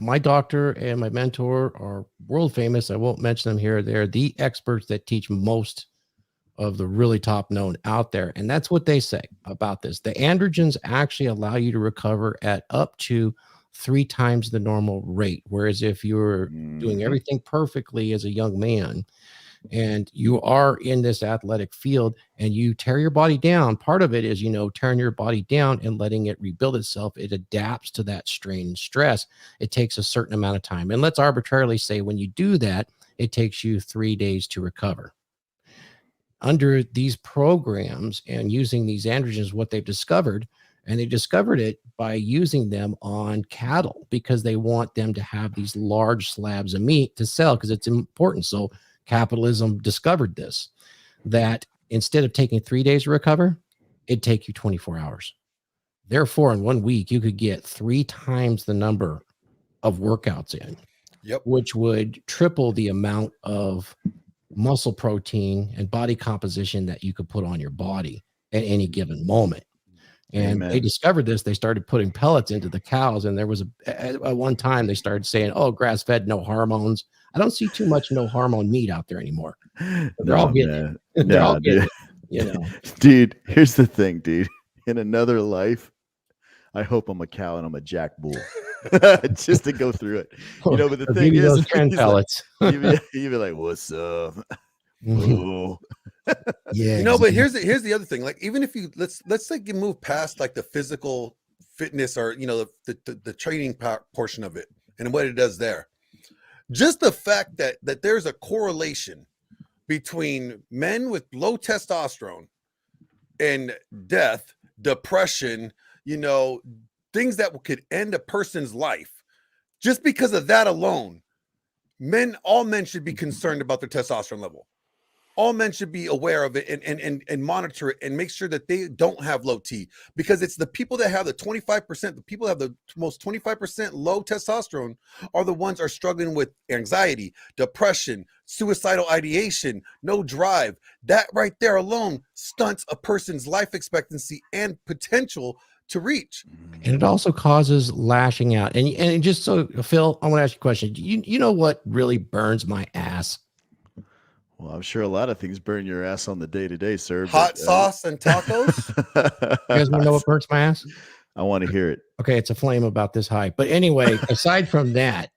my doctor and my mentor are world famous. I won't mention them here. They're the experts that teach most of the really top known out there. And that's what they say about this. The androgens actually allow you to recover at up to 3 times the normal rate. Whereas if you're doing everything perfectly as a young man, and you are in this athletic field and you tear your body down, part of it is, tearing your body down and letting it rebuild itself. It adapts to that strain and stress. It takes a certain amount of time. And let's arbitrarily say when you do that, it takes you 3 days to recover. Under these programs and using these androgens, what they've discovered, and they discovered it by using them on cattle because they want them to have these large slabs of meat to sell because it's important. So capitalism discovered this, that instead of taking 3 days to recover, it'd take you 24 hours. Therefore, in 1 week, you could get 3 times the number of workouts in, which would triple the amount of muscle protein and body composition that you could put on your body at any given moment. And they discovered this. They started putting pellets into the cows. And there was at one time they started saying, oh, grass-fed, no hormones. I don't see too much no hormone meat out there anymore. They're all getting it. They're all getting it, Dude, here's the thing, dude. In another life, I hope I'm a cow and I'm a jack bull. Just to go through it. But the thing is, those trend pellets. You'd be like, what's up? Yeah, but here's the other thing. Like, even if you let's say you move past like the physical fitness or the training portion of it and what it does there, just the fact that there's a correlation between men with low testosterone and death, depression, things that could end a person's life, just because of that alone, all men should be concerned about their testosterone level. All men should be aware of it and monitor it and make sure that they don't have low T, because it's the people that have the 25%, the people that have the most 25% low testosterone are the ones are struggling with anxiety, depression, suicidal ideation, no drive. That right there alone stunts a person's life expectancy and potential to reach. And it also causes lashing out. And just so, Phil, I want to ask you a question. You know what really burns my ass? Well, I'm sure a lot of things burn your ass on the day-to-day, sir. Hot sauce and tacos. You guys want to know what burns my ass? I want to hear it. Okay, it's a flame about this high. But anyway, aside from that,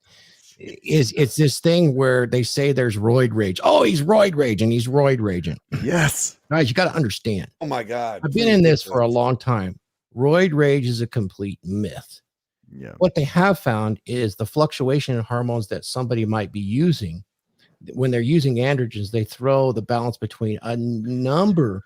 it's this thing where they say there's roid rage. Oh, he's roid raging. He's roid raging. Yes. Guys, you got to understand. Oh, my God. I've been in this for a long time. Roid rage is a complete myth. Yeah. What they have found is the fluctuation in hormones that somebody might be using. When they're using androgens, they throw the balance between a number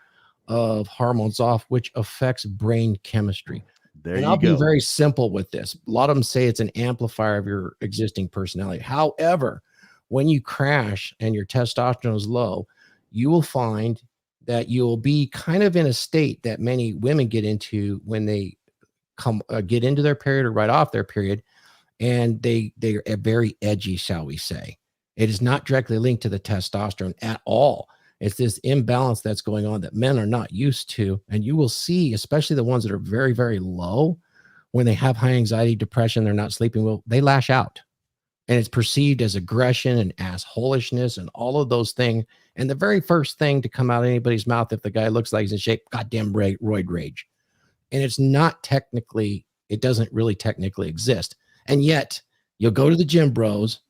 of hormones off, which affects brain chemistry. I'll be very simple with this. A lot of them say it's an amplifier of your existing personality. However, when you crash and your testosterone is low, you will find that you'll be kind of in a state that many women get into when they get into their period or right off their period, and they are very edgy, shall we say. It is not directly linked to the testosterone at all. It's this imbalance that's going on that men are not used to. And you will see, especially the ones that are very, very low, when they have high anxiety, depression, they're not sleeping well, they lash out. And it's perceived as aggression and assholishness and all of those things. And the very first thing to come out of anybody's mouth, if the guy looks like he's in shape, goddamn roid rage. And it's not technically, it doesn't really technically exist. And yet you'll go to the gym bros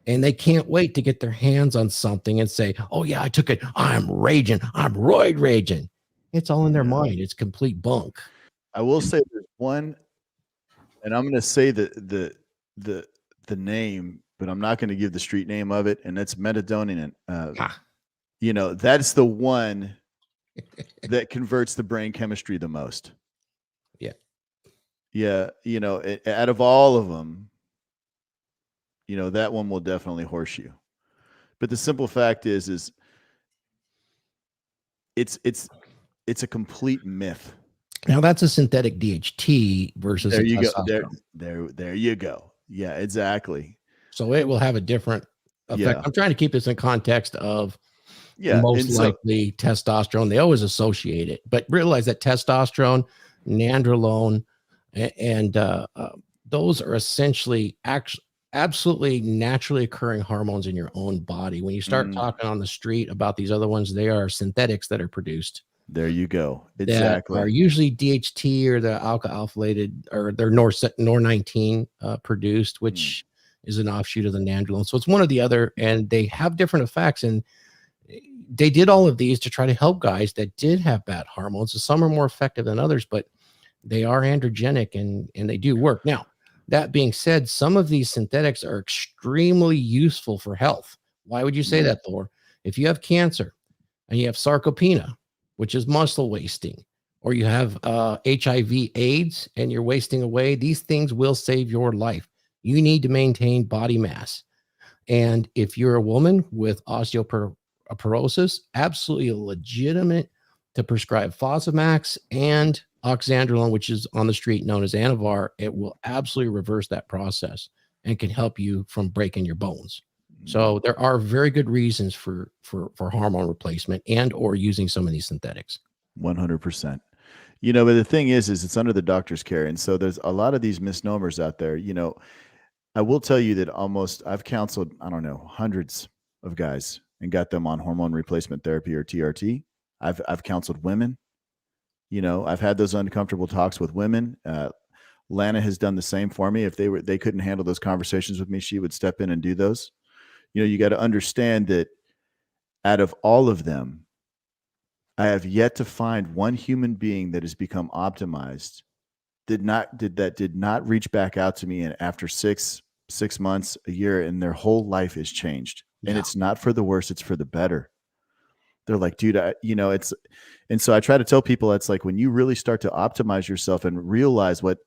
and they can't wait to get their hands on something and say, oh yeah, I took it. I'm raging. I'm roid raging. It's all in their mind. It's complete bunk. I will say there's one, and I'm going to say the name, but I'm not going to give the street name of it. And that's metadone. You know, that's the one that converts the brain chemistry the most. Yeah. Yeah. You know, out of all of them, you know, that one will definitely horse you. But the simple fact is it's a complete myth. Now that's a synthetic DHT versus there a you go. testosterone. There you go. Yeah, exactly. So it will have a different effect. Yeah. I'm trying to keep this in context of Yeah, most likely testosterone. They always associate it, but realize that testosterone, nandrolone, and those are essentially absolutely naturally occurring hormones in your own body. When you start talking on the street about these other ones, they are synthetics that are produced. There you go. Exactly. That are usually DHT or the alkylated or they're NOR19 produced, which is an offshoot of the nandrolone. So it's one or the other, and they have different effects. And they did all of these to try to help guys that did have bad hormones. So some are more effective than others, but they are androgenic and they do work. Now, that being said, some of these synthetics are extremely useful for health. Why would you say that, Thor? If you have cancer and you have sarcopenia, which is muscle wasting, or you have HIV AIDS and you're wasting away, these things will save your life. You need to maintain body mass. And if you're a woman with osteoporosis, absolutely legitimate to prescribe Fosamax and oxandrolone, which is on the street known as Anavar. It will absolutely reverse that process and can help you from breaking your bones. So there are very good reasons for hormone replacement and or using some of these synthetics. 100%. You know, but the thing is it's under the doctor's care. And so there's a lot of these misnomers out there. You know, I will tell you that I've counseled, I don't know, hundreds of guys and got them on hormone replacement therapy or TRT. I've counseled women. You know, I've had those uncomfortable talks with women. Lana has done the same for me. If they couldn't handle those conversations with me, she would step in and do those. You know, you got to understand that out of all of them, I have yet to find one human being that has become optimized, did not reach back out to me and after six months, a year, and their whole life is changed. And it's not for the worse, it's for the better. They're like, dude, and so I try to tell people it's like when you really start to optimize yourself and realize what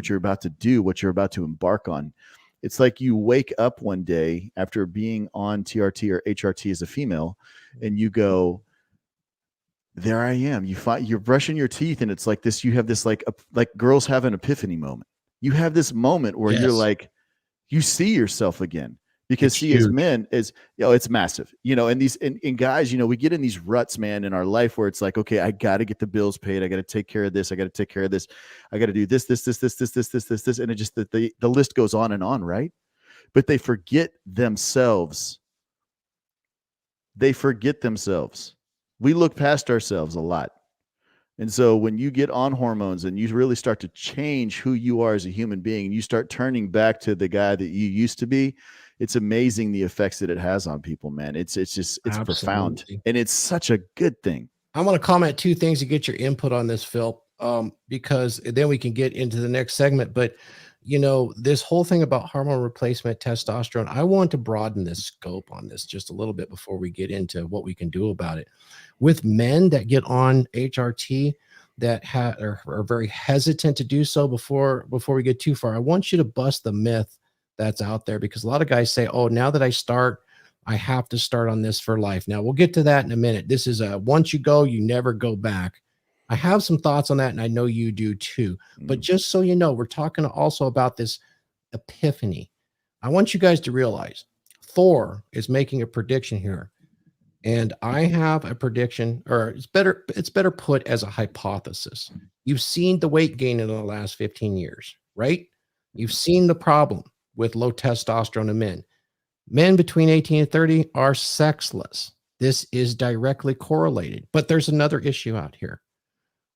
you're about to do, what you're about to embark on. It's like you wake up one day after being on TRT or HRT as a female and you go, there I am. You're brushing your teeth and it's like this, you have this like girls have an epiphany moment. You have this moment where you're like, you see yourself again. Because as men is, it's massive, and guys, we get in these ruts, man, in our life where it's like, okay, I got to get the bills paid. I got to take care of this. I got to take care of this. I got to do this. And it just, the list goes on and on. Right. But they forget themselves. We look past ourselves a lot. And so when you get on hormones and you really start to change who you are as a human being, and you start turning back to the guy that you used to be, it's amazing the effects that it has on people, man. It's profound, and it's such a good thing. I want to comment two things to get your input on this, Phil, because then we can get into the next segment. But, this whole thing about hormone replacement, testosterone, I want to broaden this scope on this just a little bit before we get into what we can do about it. With men that get on HRT that are very hesitant to do so before we get too far, I want you to bust the myth that's out there, because a lot of guys say, oh, now that I start, I have to start on this for life. Now we'll get to that in a minute. This is once you go, you never go back. I have some thoughts on that, and I know you do too. But just so you know, we're talking also about this epiphany. I want you guys to realize Thor is making a prediction here. And I have a prediction, or it's better put as a hypothesis. You've seen the weight gain in the last 15 years, right? You've seen the problem with low testosterone in men. Men between 18 and 30 are sexless. This is directly correlated. But there's another issue out here.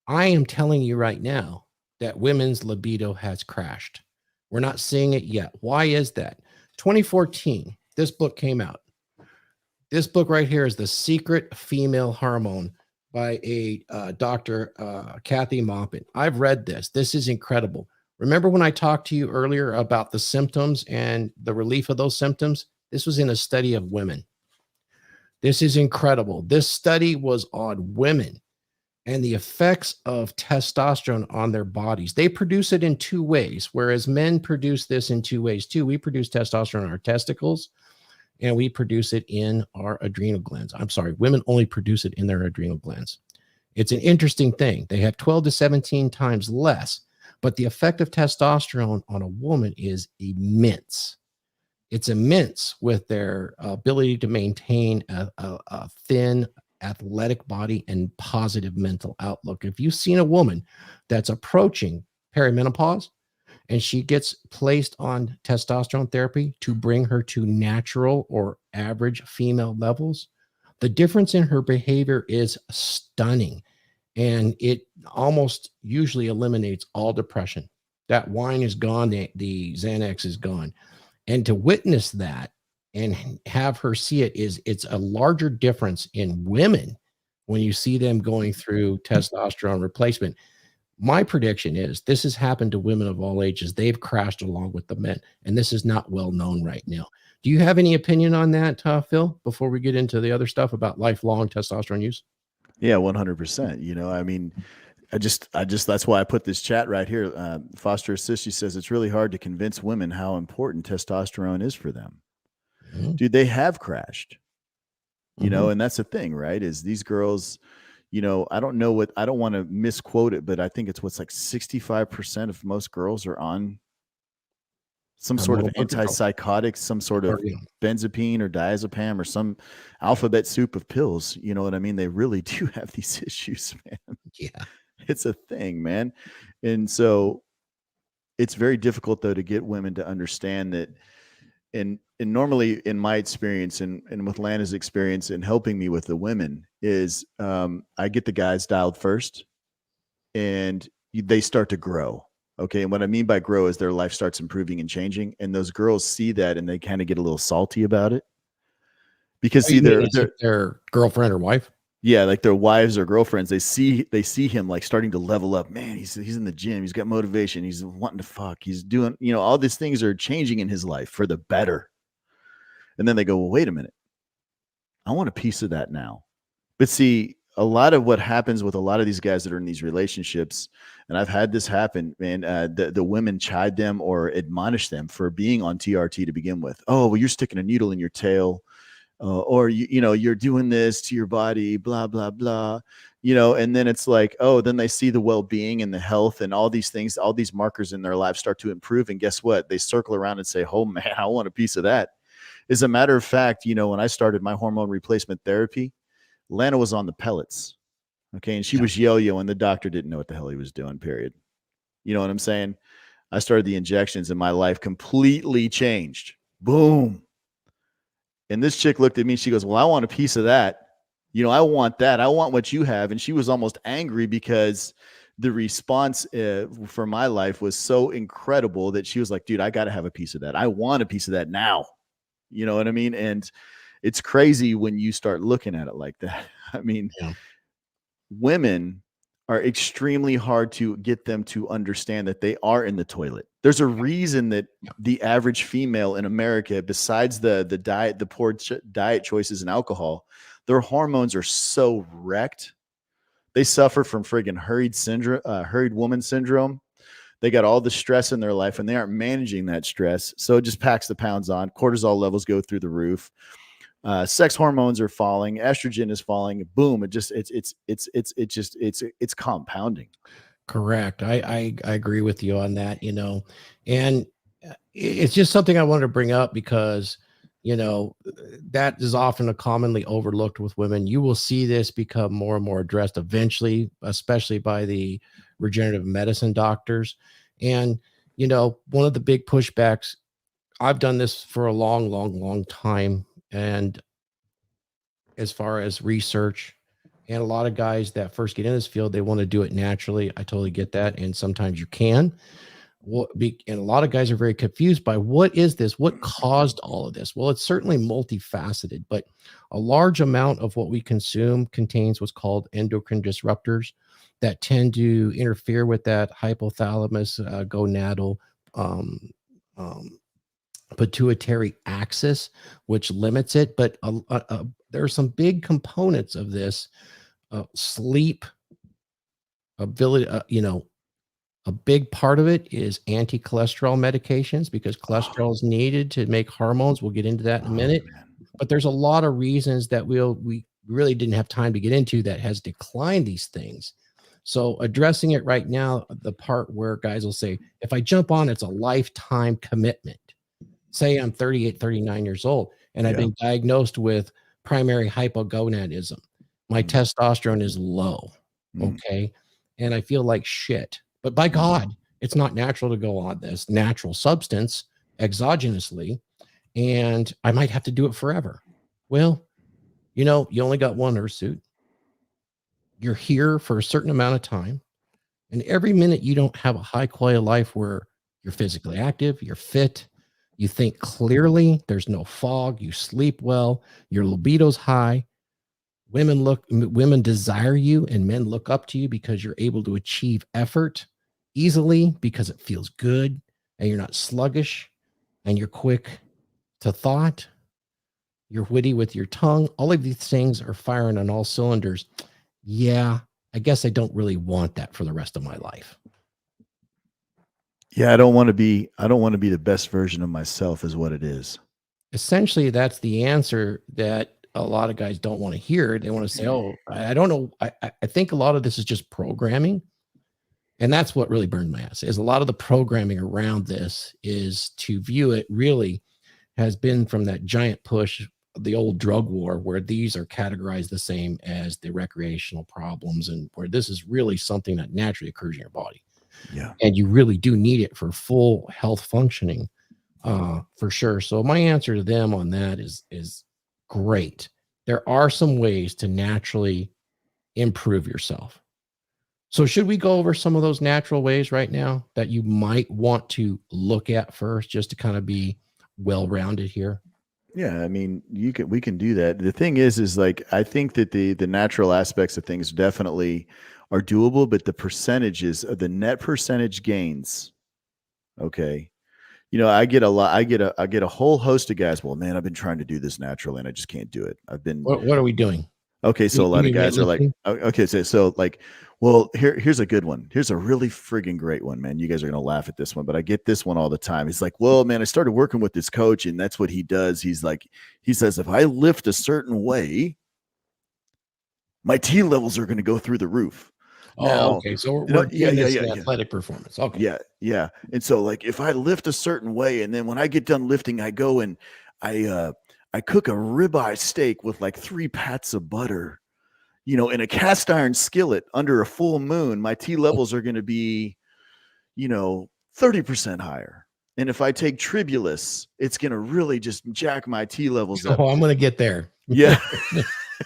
I am telling you right now that women's libido has crashed. We're not seeing it yet. Why is that? 2014, this book came out. This book right here is The Secret Female Hormone by a Dr. Kathy Moppin. I've read this. This is incredible. Remember when I talked to you earlier about the symptoms and the relief of those symptoms? This was in a study of women. This is incredible. This study was on women and the effects of testosterone on their bodies. They produce it in two ways, whereas men produce this in two ways too. We produce testosterone in our testicles, and we produce it in our adrenal glands. I'm sorry, women only produce it in their adrenal glands. It's an interesting thing. They have 12 to 17 times less, but the effect of testosterone on a woman is immense. It's immense with their ability to maintain a thin, athletic body and positive mental outlook. If you've seen a woman that's approaching perimenopause, and she gets placed on testosterone therapy to bring her to natural or average female levels, the difference in her behavior is stunning. And it almost usually eliminates all depression. That wine is gone. The Xanax is gone. And to witness that and have her see it it's a larger difference in women when you see them going through testosterone replacement. My prediction is this has happened to women of all ages. They've crashed along with the men, and this is not well known right now. Do you have any opinion on that, Phil, before we get into the other stuff about lifelong testosterone use? Yeah, 100%. You know, I mean, I just, that's why I put this chat right here. Foster Assist, she says it's really hard to convince women how important testosterone is for them. Mm-hmm. Dude, they have crashed, you know, and that's the thing, right? Is these girls, you know, I don't want to misquote it, but I think it's what's like 65% of most girls are on some sort of antipsychotic, some sort of benzapine or diazepam or some alphabet soup of pills. You know what I mean? They really do have these issues, man. Yeah. It's a thing, man. And so it's very difficult though to get women to understand that. And normally in my experience and with Lana's experience in helping me with the women is I get the guys dialed first and they start to grow. Okay. And what I mean by grow is their life starts improving and changing. And those girls see that and they kind of get a little salty about it because see their girlfriend or wife. Yeah, like their wives or girlfriends, they see him like starting to level up. Man, he's in the gym. He's got motivation. He's wanting to fuck. He's doing, you know, all these things are changing in his life for the better. And then they go, well, wait a minute. I want a piece of that now. But see, a lot of what happens with a lot of these guys that are in these relationships, and I've had this happen, man, the women chide them or admonish them for being on TRT to begin with. Oh, well, you're sticking a needle in your tail. Or you know, you're doing this to your body, blah, blah, blah, you know, and then it's like, oh, then they see the well-being and the health and all these things, all these markers in their life start to improve. And guess what? They circle around and say, oh man, I want a piece of that. As a matter of fact, you know, when I started my hormone replacement therapy, Lana was on the pellets. Okay. And she was yo-yo and the doctor didn't know what the hell he was doing, period. You know what I'm saying? I started the injections and my life completely changed. Boom. And this chick looked at me. She goes, well, I want a piece of that. You know, I want that. I want what you have. And she was almost angry because the response for my life was so incredible that she was like, dude, I got to have a piece of that. I want a piece of that now. You know what I mean? And it's crazy when you start looking at it like that. I mean, women are extremely hard to get them to understand that they are in the toilet. There's a reason that the average female in America, besides the diet, the poor diet choices and alcohol, their hormones are so wrecked. They suffer from friggin' hurried woman syndrome. They got all the stress in their life and they aren't managing that stress. So it just packs the pounds on. Cortisol levels go through the roof. Sex hormones are falling, estrogen is falling. Boom! It's compounding. Correct. I agree with you on that. You know, and it's just something I wanted to bring up because, that is often a commonly overlooked with women. You will see this become more and more addressed eventually, especially by the regenerative medicine doctors. And, one of the big pushbacks, I've done this for a long, long, long time. And as far as research, and a lot of guys that first get in this field, they want to do it naturally. I totally get that. And sometimes you can. And a lot of guys are very confused by what is this? What caused all of this? Well, it's certainly multifaceted, but a large amount of what we consume contains what's called endocrine disruptors that tend to interfere with that hypothalamus, gonadal, pituitary axis, which limits it. But there are some big components of this sleep ability. A big part of it is anti-cholesterol medications, because cholesterol is needed to make hormones. We'll get into that in a minute. But there's a lot of reasons that we really didn't have time to get into that has declined these things. So addressing it right now, the part where guys will say, if I jump on, it's a lifetime commitment. Say I'm 38, 39 years old, and I've been diagnosed with primary hypogonadism. My testosterone is low. Okay. And I feel like shit. But by God, it's not natural to go on this natural substance exogenously, and I might have to do it forever. Well, you only got one Earth suit. You're here for a certain amount of time, and every minute you don't have a high quality of life where you're physically active, you're fit, you think clearly, there's no fog, you sleep well, your libido's high. Women desire you, and men look up to you because you're able to achieve effort easily, because it feels good, and you're not sluggish, and you're quick to thought, you're witty with your tongue. All of these things are firing on all cylinders. Yeah, I guess I don't really want that for the rest of my life. Yeah, I don't want to be the best version of myself, is what it is. Essentially, that's the answer that a lot of guys don't want to hear. They want to say, oh, I don't know. I think a lot of this is just programming. And that's what really burned my ass, is a lot of the programming around this is to view it really has been from that giant push, the old drug war, where these are categorized the same as the recreational problems, and where this is really something that naturally occurs in your body. Yeah. And you really do need it for full health functioning, for sure. So my answer to them on that is great. There are some ways to naturally improve yourself. So should we go over some of those natural ways right now that you might want to look at first, just to kind of be well-rounded here? Yeah, I mean, we can do that. The thing is like, I think that the natural aspects of things definitely are doable, but the percentages of the net percentage gains, okay. I get a whole host of guys. Well, man, I've been trying to do this naturally and I just can't do it. What are we doing? Okay, so a lot of guys are like, okay, so like, well, here's a good one. Here's a really friggin' great one, man. You guys are gonna laugh at this one, but I get this one all the time. He's like, well, man, I started working with this coach, and that's what he does. He says, if I lift a certain way, my T levels are gonna go through the roof. Okay. So we're athletic performance. Okay. Yeah. And so, like, if I lift a certain way, and then when I get done lifting, I go and I cook a ribeye steak with like 3 pats of butter, in a cast iron skillet under a full moon, my T levels are going to be, 30% higher. And if I take Tribulus, it's going to really just jack my T levels up. Oh, I'm going to get there. Yeah.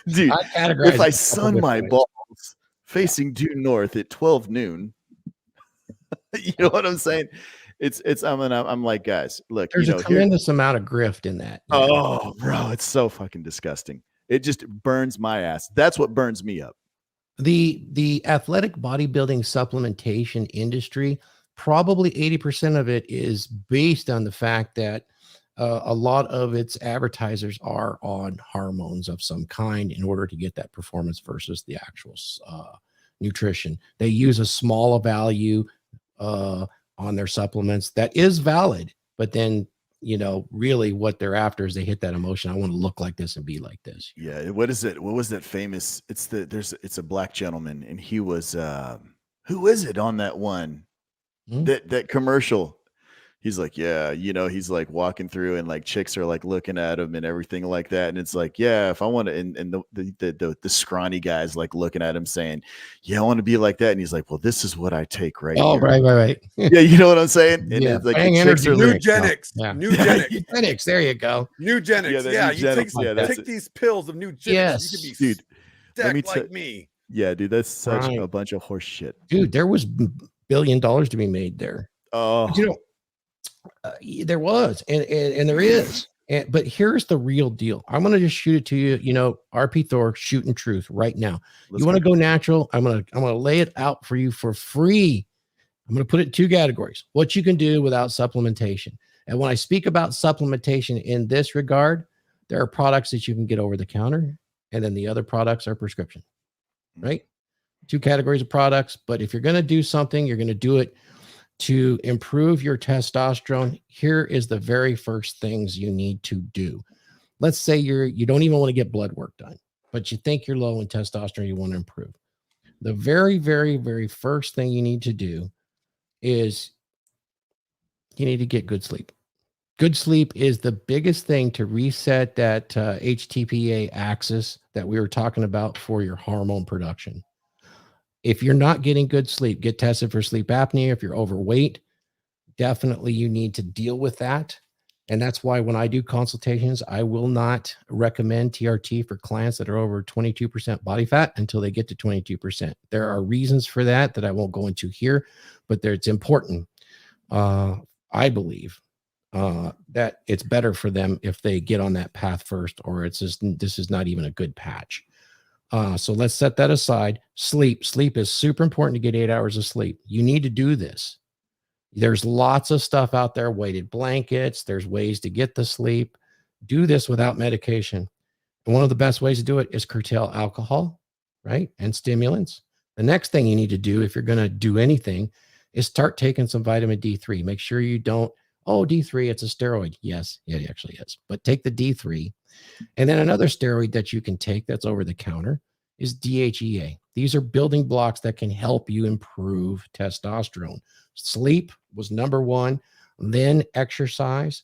Dude, if I sun my balls facing due north at 12 noon, you know what I'm saying? I'm like, guys, look, there's a tremendous amount of grift in that. Oh, bro, it's so fucking disgusting. It just burns my ass. That's what burns me up. The athletic bodybuilding supplementation industry, probably 80% of it is based on the fact that a lot of its advertisers are on hormones of some kind in order to get that performance versus the actual nutrition. They use a smaller value on their supplements that is valid, but then really what they're after is they hit that emotion. I want to look like this and be like this. Yeah. What is it? What was that famous? It's a black gentleman, and he was who is it on that one? That commercial? He's like, yeah, he's like walking through and like chicks are like looking at him and everything like that. And it's like, yeah, if I want to, and the scrawny guy's like looking at him saying, yeah, I want to be like that. And he's like, well, this is what I take right Oh, here. right. Yeah, you know what I'm saying? And Yeah, it's like bang the chicks energy are drink. Nugenics. Yeah. Nugenics. Eugenics. There you go. Nugenics. the Yeah, you Nugenics, take that's these pills of Nugenics. Yes. You can be dude. Let me stacked like me. Yeah, dude, that's such Right. a bunch of horse shit. Dude, there was $1 billion to be made there. Oh, But, there was, and there is. But here's the real deal. I'm going to just shoot it to you. RP Thor shooting truth right now. You want to go natural? I'm going to lay it out for you for free. I'm going to put it in 2 categories. What you can do without supplementation. And when I speak about supplementation in this regard, there are products that you can get over the counter, and then the other products are prescription, right? 2 categories of products. But if you're going to do something, you're going to do it to improve your testosterone. Here is the very first things you need to do. Let's say you don't even want to get blood work done, but you think you're low in testosterone, you want to improve. The very, very, very first thing you need to do is you need to get good sleep. Good sleep is the biggest thing to reset that HTPA axis that we were talking about for your hormone production. If you're not getting good sleep, get tested for sleep apnea. If you're overweight, definitely you need to deal with that. And that's why when I do consultations, I will not recommend TRT for clients that are over 22% body fat until they get to 22%. There are reasons for that I won't go into here, but it's important. I believe that it's better for them if they get on that path first, or this is not even a good patch. So let's set that aside. Sleep is super important to get 8 hours of sleep. You need to do this. There's lots of stuff out there, weighted blankets. There's ways to get the sleep. Do this without medication. And one of the best ways to do it is curtail alcohol, right? And stimulants. The next thing you need to do if you're going to do anything is start taking some vitamin D3. Make sure you don't, D3, it's a steroid. Yes, it actually is. But take the D3. And then another steroid that you can take that's over the counter is DHEA. These are building blocks that can help you improve testosterone. Sleep was number 1, then exercise,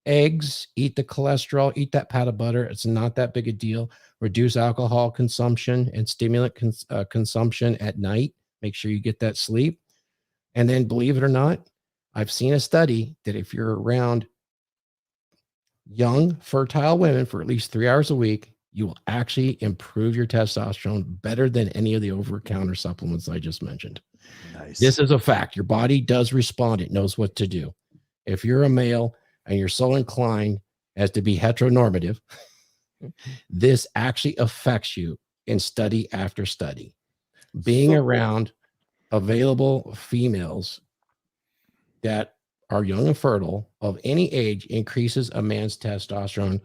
eggs, eat the cholesterol, eat that pat of butter. It's not that big a deal. Reduce alcohol consumption and stimulant consumption at night. Make sure you get that sleep. And then, believe it or not, I've seen a study that if you're around young, fertile women for at least 3 hours a week, you will actually improve your testosterone better than any of the over-the-counter supplements I just mentioned. Nice. This is a fact. Your body does respond. It knows what to do. If you're a male and you're so inclined as to be heteronormative, this actually affects you in study after study. Being around available females that are young and fertile of any age increases a man's testosterone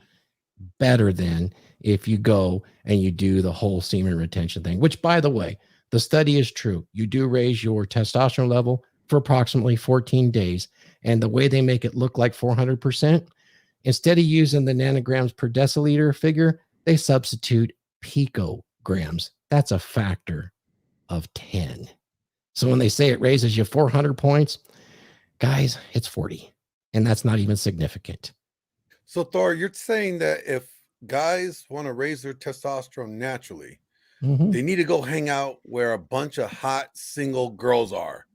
better than if you go and you do the whole semen retention thing, which, by the way, the study is true. You do raise your testosterone level for approximately 14 days. And the way they make it look like 400%, instead of using the nanograms per deciliter figure, they substitute picograms. That's a factor of 10. So when they say it raises you 400 points, guys, it's 40. And that's not even significant. So, Thor, you're saying that if guys want to raise their testosterone naturally, they need to go hang out where a bunch of hot single girls are.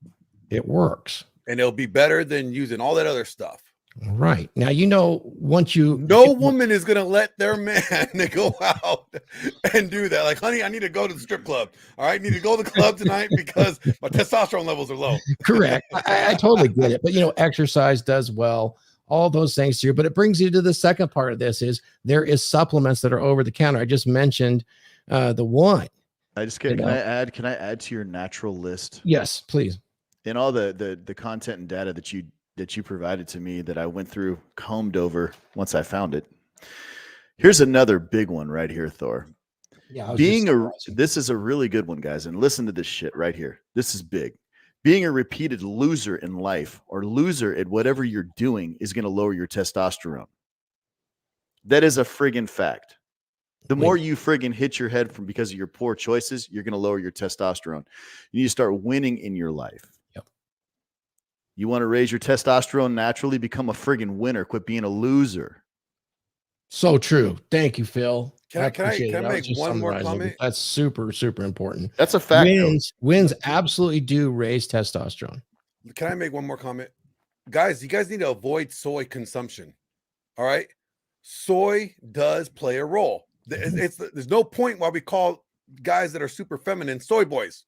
It works. And it'll be better than using all that other stuff. Right. Now, once no woman is going to let their man go out and do that. Like, honey, I need to go to the strip club. All right. I need to go to the club tonight because my testosterone levels are low. Correct. I totally get it. But, exercise does well, all those things to you. But it brings you to the second part of this is there is supplements that are over the counter. I just mentioned the one. Can I add to your natural list? Yes, please. In all the content and data that you provided to me that I went through, combed over once I found it. Here's another big one right here, Thor. Yeah, this is a really good one, guys. And listen to this shit right here. This is big. Being a repeated loser in life or loser at whatever you're doing is going to lower your testosterone. That is a friggin' fact. The more you friggin' hit your head because of your poor choices, you're going to lower your testosterone. You need to start winning in your life. Yep. You want to raise your testosterone naturally, become a friggin' winner. Quit being a loser. So true. Thank you, Phil. Can I appreciate it. I was make just one more summarizing, but comment? that's super, super important. That's a fact. Wins absolutely do raise testosterone. Can I make one more comment? Guys, you guys need to avoid soy consumption. All right. Soy does play a role. There's no point why we call guys that are super feminine soy boys.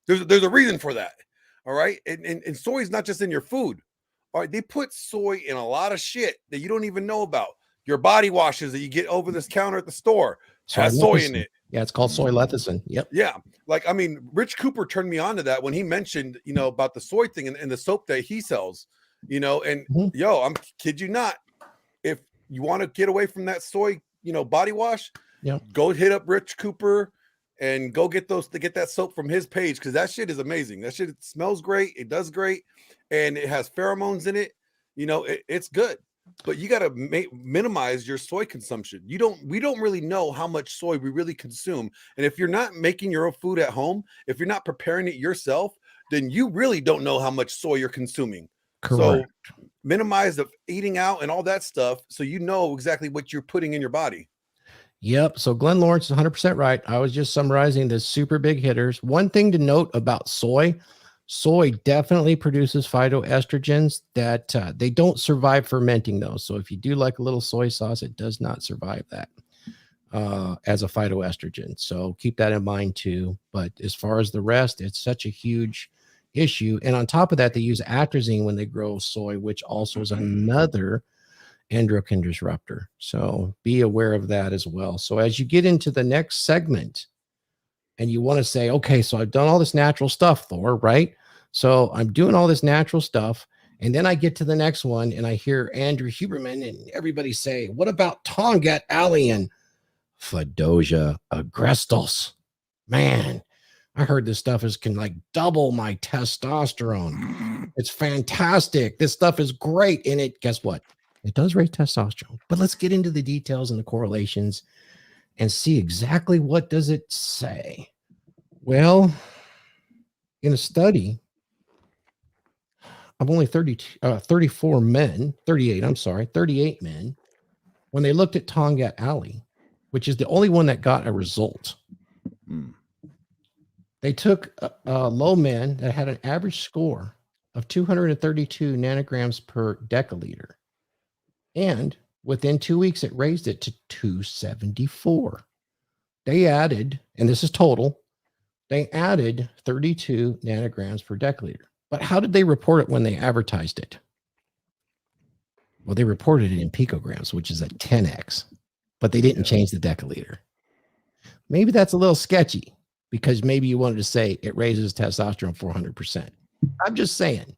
There's a reason for that. All right. And soy is not just in your food. All right. They put soy in a lot of shit that you don't even know about. Your body washes that you get over this counter at the store has soy in it. Yeah, it's called soy lecithin. Yep. Yeah. Like, I mean, Rich Cooper turned me on to that when he mentioned, about the soy thing and the soap that he sells, and yo, I'm kid you not. If you want to get away from that soy, body wash, go hit up Rich Cooper and go get that soap from his page, because that shit is amazing. That shit, it smells great. It does great. And it has pheromones in it. It's good. But you got to minimize your soy consumption. We don't really know how much soy we really consume. And if you're not making your own food at home, if you're not preparing it yourself, then you really don't know how much soy you're consuming. Correct. So minimize the eating out and all that stuff, so you know exactly what you're putting in your body. Yep. So Glenn Laurence is 100% right. I was just summarizing the super big hitters. One thing to note about soy definitely produces phytoestrogens that they don't survive fermenting though. So if you do like a little soy sauce, it does not survive that as a phytoestrogen. So keep that in mind too. But as far as the rest, it's such a huge issue. And on top of that, they use atrazine when they grow soy, which also is another endocrine disruptor. So be aware of that as well. So as you get into the next segment, and you want to say, okay, so I've done all this natural stuff, Thor, right? So I'm doing all this natural stuff. And then I get to the next one and I hear Andrew Huberman and everybody say, what about Tongat Alley and Fedosia agrestis? Man, I heard this stuff can like double my testosterone. It's fantastic. This stuff is great. And guess what? It does raise testosterone. But let's get into the details and the correlations and see exactly what does it say. Well, in a study of only 38 men, when they looked at Tongat Alley, which is the only one that got a result, they took low men that had an average score of 232 nanograms per deciliter, and within 2 weeks, it raised it to 274. They added, and this is total, they added 32 nanograms per deciliter. But how did they report it when they advertised it? Well, they reported it in picograms, which is a 10x, but they didn't change the deciliter. Maybe that's a little sketchy, because maybe you wanted to say it raises testosterone 400%. I'm just saying,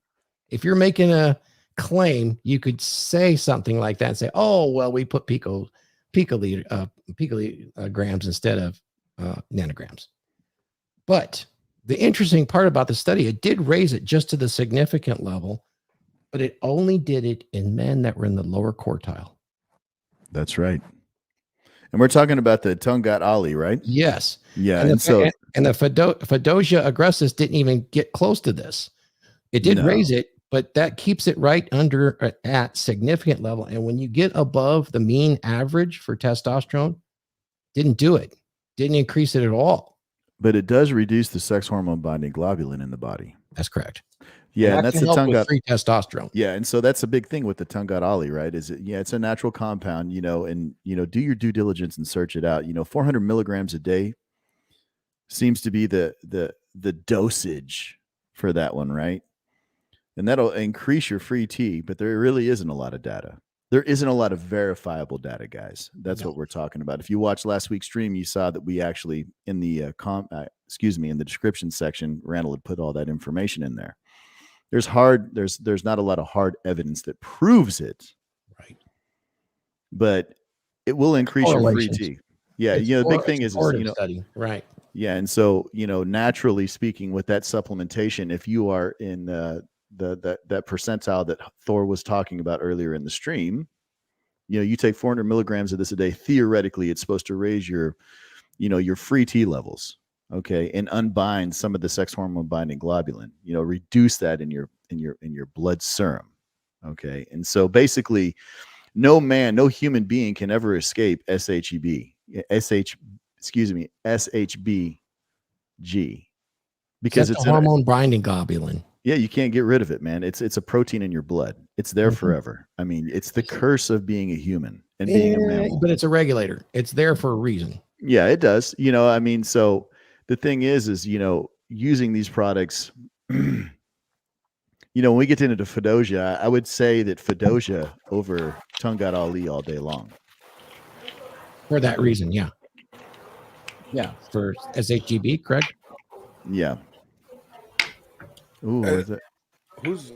if you're making a claim, you could say something like that and say, oh, well, we put picograms instead of nanograms. But the interesting part about the study, it did raise it just to the significant level, but it only did it in men that were in the lower quartile. That's right. And we're talking about the Tongat Alley, right? Yes. Yeah. And the Fedosia agrestis didn't even get close to this. It did raise it, but that keeps it right under at significant level. And when you get above the mean average for testosterone, didn't do it. Didn't increase it at all. But it does reduce the sex hormone binding globulin in the body. That's correct. Yeah, and that's the Tongat free testosterone. Yeah, and so that's a big thing with the Tongat Alley, right? It's a natural compound, and do your due diligence and search it out. 400 milligrams a day seems to be the dosage for that one, right? And that'll increase your free T, but there really isn't a lot of data. There isn't a lot of verifiable data, guys. That's what we're talking about. If you watched last week's stream, you saw that we actually in the in the description section, Randall had put all that information in there. There's not a lot of hard evidence that proves it, right? But it will increase your free T. Yeah, the big thing is study, right? Yeah, and so naturally speaking, with that supplementation, if you are in that percentile that Thor was talking about earlier in the stream, you take 400 milligrams of this a day. Theoretically, it's supposed to raise your free T levels, okay, and unbind some of the sex hormone binding globulin. Reduce that in your blood serum. Okay. And so basically no human being can ever escape SHBG because That's it's a hormone binding globulin. yeah, you can't get rid of it, man. It's a protein in your blood. It's there forever. I mean, it's the curse of being a human and being a mammal. But it's a regulator. It's there for a reason. Yeah, it does. I mean, so the thing is, using these products, when we get into Fedosia, I would say that Fedosia over Tungat Ali all day long. For that reason, yeah. Yeah, for SHGB, correct? Yeah. Ooh, is it? Who's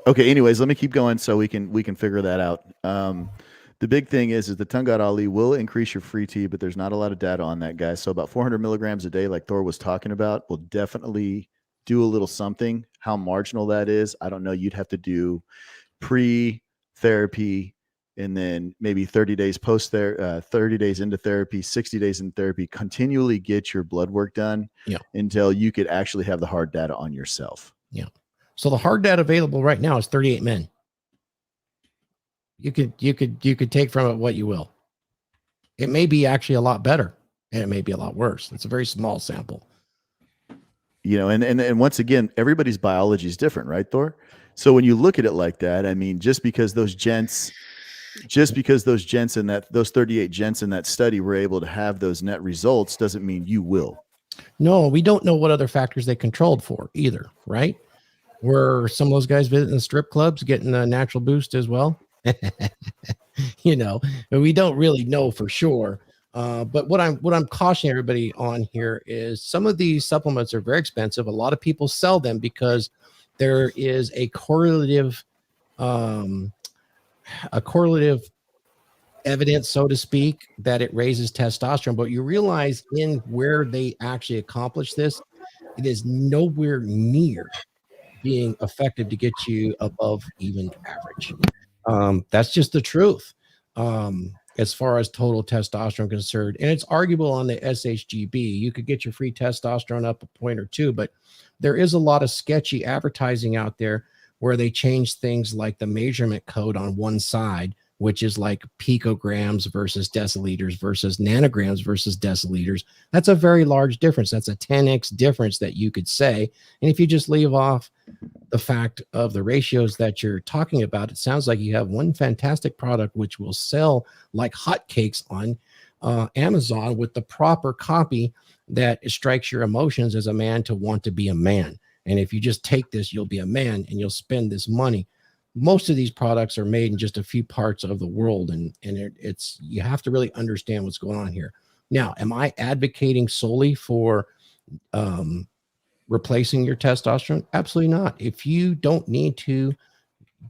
Okay, anyways, let me keep going so we can figure that out. The big thing is the Tungat Ali will increase your free T, but there's not a lot of data on that, guys. So about 400 milligrams a day, like Thor was talking about, will definitely do a little something. How marginal that is, I don't know. You'd have to do pre-therapy and then maybe 30 days post there, 30 days into therapy, 60 days in therapy, continually get your blood work done until you could actually have the hard data on yourself. Yeah. So the hard data available right now is 38 men. You could take from it what you will. It may be actually a lot better and it may be a lot worse. It's a very small sample. And once again, everybody's biology is different, right, Thor? So when you look at it like that, I mean, just because those gents in those 38 gents in that study were able to have those net results doesn't mean you will. No, we don't know what other factors they controlled for either, right? Were some of those guys visiting the strip clubs getting a natural boost as well? We don't really know for sure. But what I'm cautioning everybody on here is some of these supplements are very expensive. A lot of people sell them because there is a correlative evidence, so to speak, that it raises testosterone. But you realize in where they actually accomplish this, it is nowhere near being effective to get you above even average. That's just the truth. As far as total testosterone concerned, and it's arguable on the SHGB, you could get your free testosterone up a point or two, but there is a lot of sketchy advertising out there where they change things like the measurement code on one side, which is like picograms versus deciliters versus nanograms versus deciliters. That's a very large difference. That's a 10x difference that you could say. And if you just leave off the fact of the ratios that you're talking about, it sounds like you have one fantastic product which will sell like hotcakes on Amazon with the proper copy that strikes your emotions as a man to want to be a man. And if you just take this, you'll be a man and you'll spend this money. Most of these products are made in just a few parts of the world, and it's you have to really understand what's going on here. Now, am I advocating solely for replacing your testosterone? Absolutely not. If you don't need to,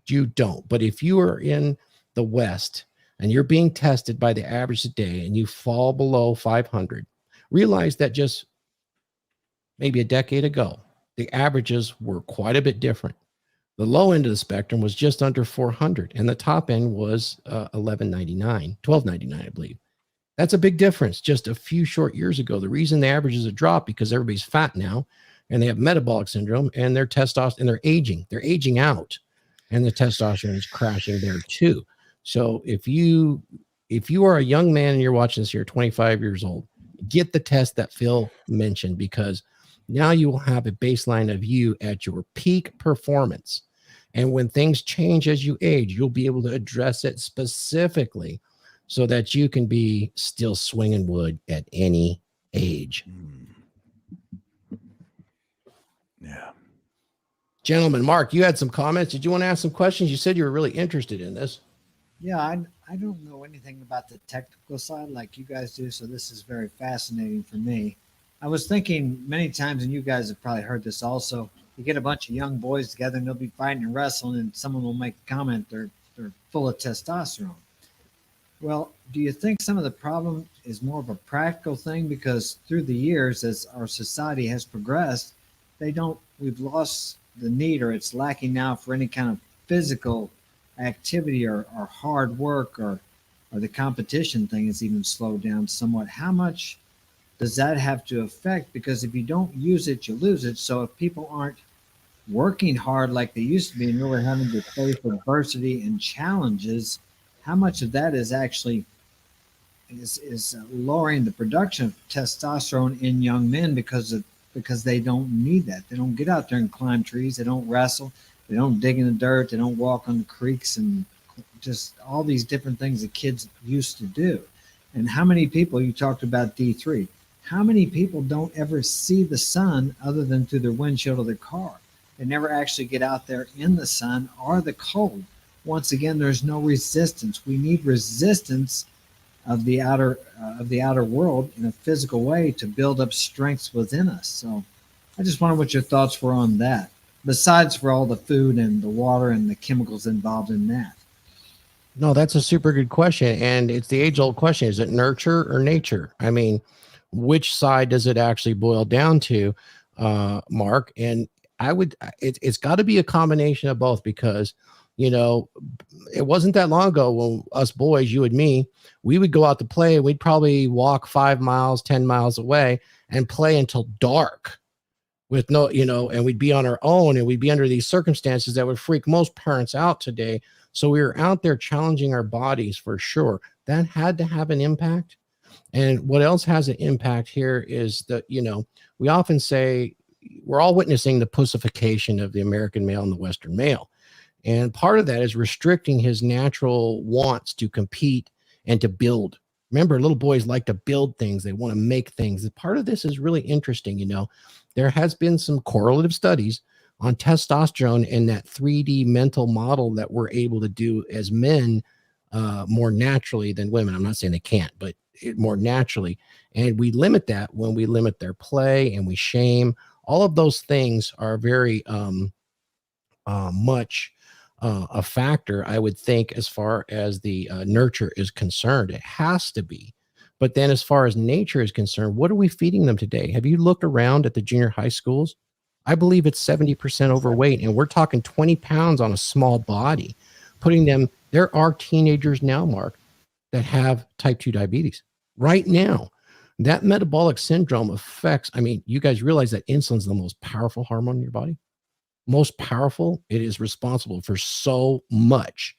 you don't. But if you are in the West and you're being tested by the average today and you fall below 500, realize that just maybe a decade ago, the averages were quite a bit different. The low end of the spectrum was just under 400 and the top end was 1299, I believe. That's a big difference just a few short years ago. The reason the averages have dropped because everybody's fat now and they have metabolic syndrome and their testosterone and they're aging out and the testosterone is crashing there too. So if you are a young man and you're watching this, you're 25 years old, get the test that Phil mentioned, because now you will have a baseline of you at your peak performance. And when things change as you age, you'll be able to address it specifically so that you can be still swinging wood at any age. Yeah. Gentlemen, Mark, you had some comments. Did you want to ask some questions? You said you were really interested in this. Yeah, I don't know anything about the technical side like you guys do, so this is very fascinating for me. I was thinking many times, and you guys have probably heard this also, you get a bunch of young boys together and they'll be fighting and wrestling and someone will make a comment they're full of testosterone. Well, do you think some of the problem is more of a practical thing? Because through the years, as our society has progressed, we've lost the need, or it's lacking now for any kind of physical activity or hard work, or the competition thing has even slowed down somewhat. How much does that have to affect? Because if you don't use it, you lose it. So if people aren't working hard like they used to be and really having to face adversity and challenges, how much of that is actually is lowering the production of testosterone in young men because they don't need that. They don't get out there and climb trees. They don't wrestle. They don't dig in the dirt. They don't walk on the creeks and just all these different things that kids used to do. And how many people, you talked about D3, how many people don't ever see the sun other than through their windshield of their car? They never actually get out there in the sun or the cold. Once again, there's no resistance. We need resistance of the outer world in a physical way to build up strengths within us. So I just wonder what your thoughts were on that, besides for all the food and the water and the chemicals involved in that. No, that's a super good question. And it's the age old question. Is it nurture or nature? I mean, which side does it actually boil down to, Mark? And it's got to be a combination of both, because, you know, it wasn't that long ago when us boys, you and me, we would go out to play and we'd probably walk 5 miles, 10 miles away and play until dark with no, you know, and we'd be on our own and we'd be under these circumstances that would freak most parents out today. So we were out there challenging our bodies for sure. That had to have an impact. And what else has an impact here is that, you know, we often say we're all witnessing the pussification of the American male and the Western male. And part of that is restricting his natural wants to compete and to build. Remember, little boys like to build things. They want to make things. And part of this is really interesting. You know, there has been some correlative studies on testosterone and that 3D mental model that we're able to do as men more naturally than women. I'm not saying they can't, but more naturally. And we limit that when we limit their play and we shame. All of those things are very much a factor, I would think, as far as the nurture is concerned. It has to be. But then as far as nature is concerned, what are we feeding them today? Have you looked around at the junior high schools? I believe it's 70% overweight, and we're talking 20 pounds on a small body, putting them, there are teenagers now, Mark, that have type 2 diabetes right now. That metabolic syndrome affects, I mean, you guys realize that insulin is the most powerful hormone in your body? Most powerful. It is responsible for so much.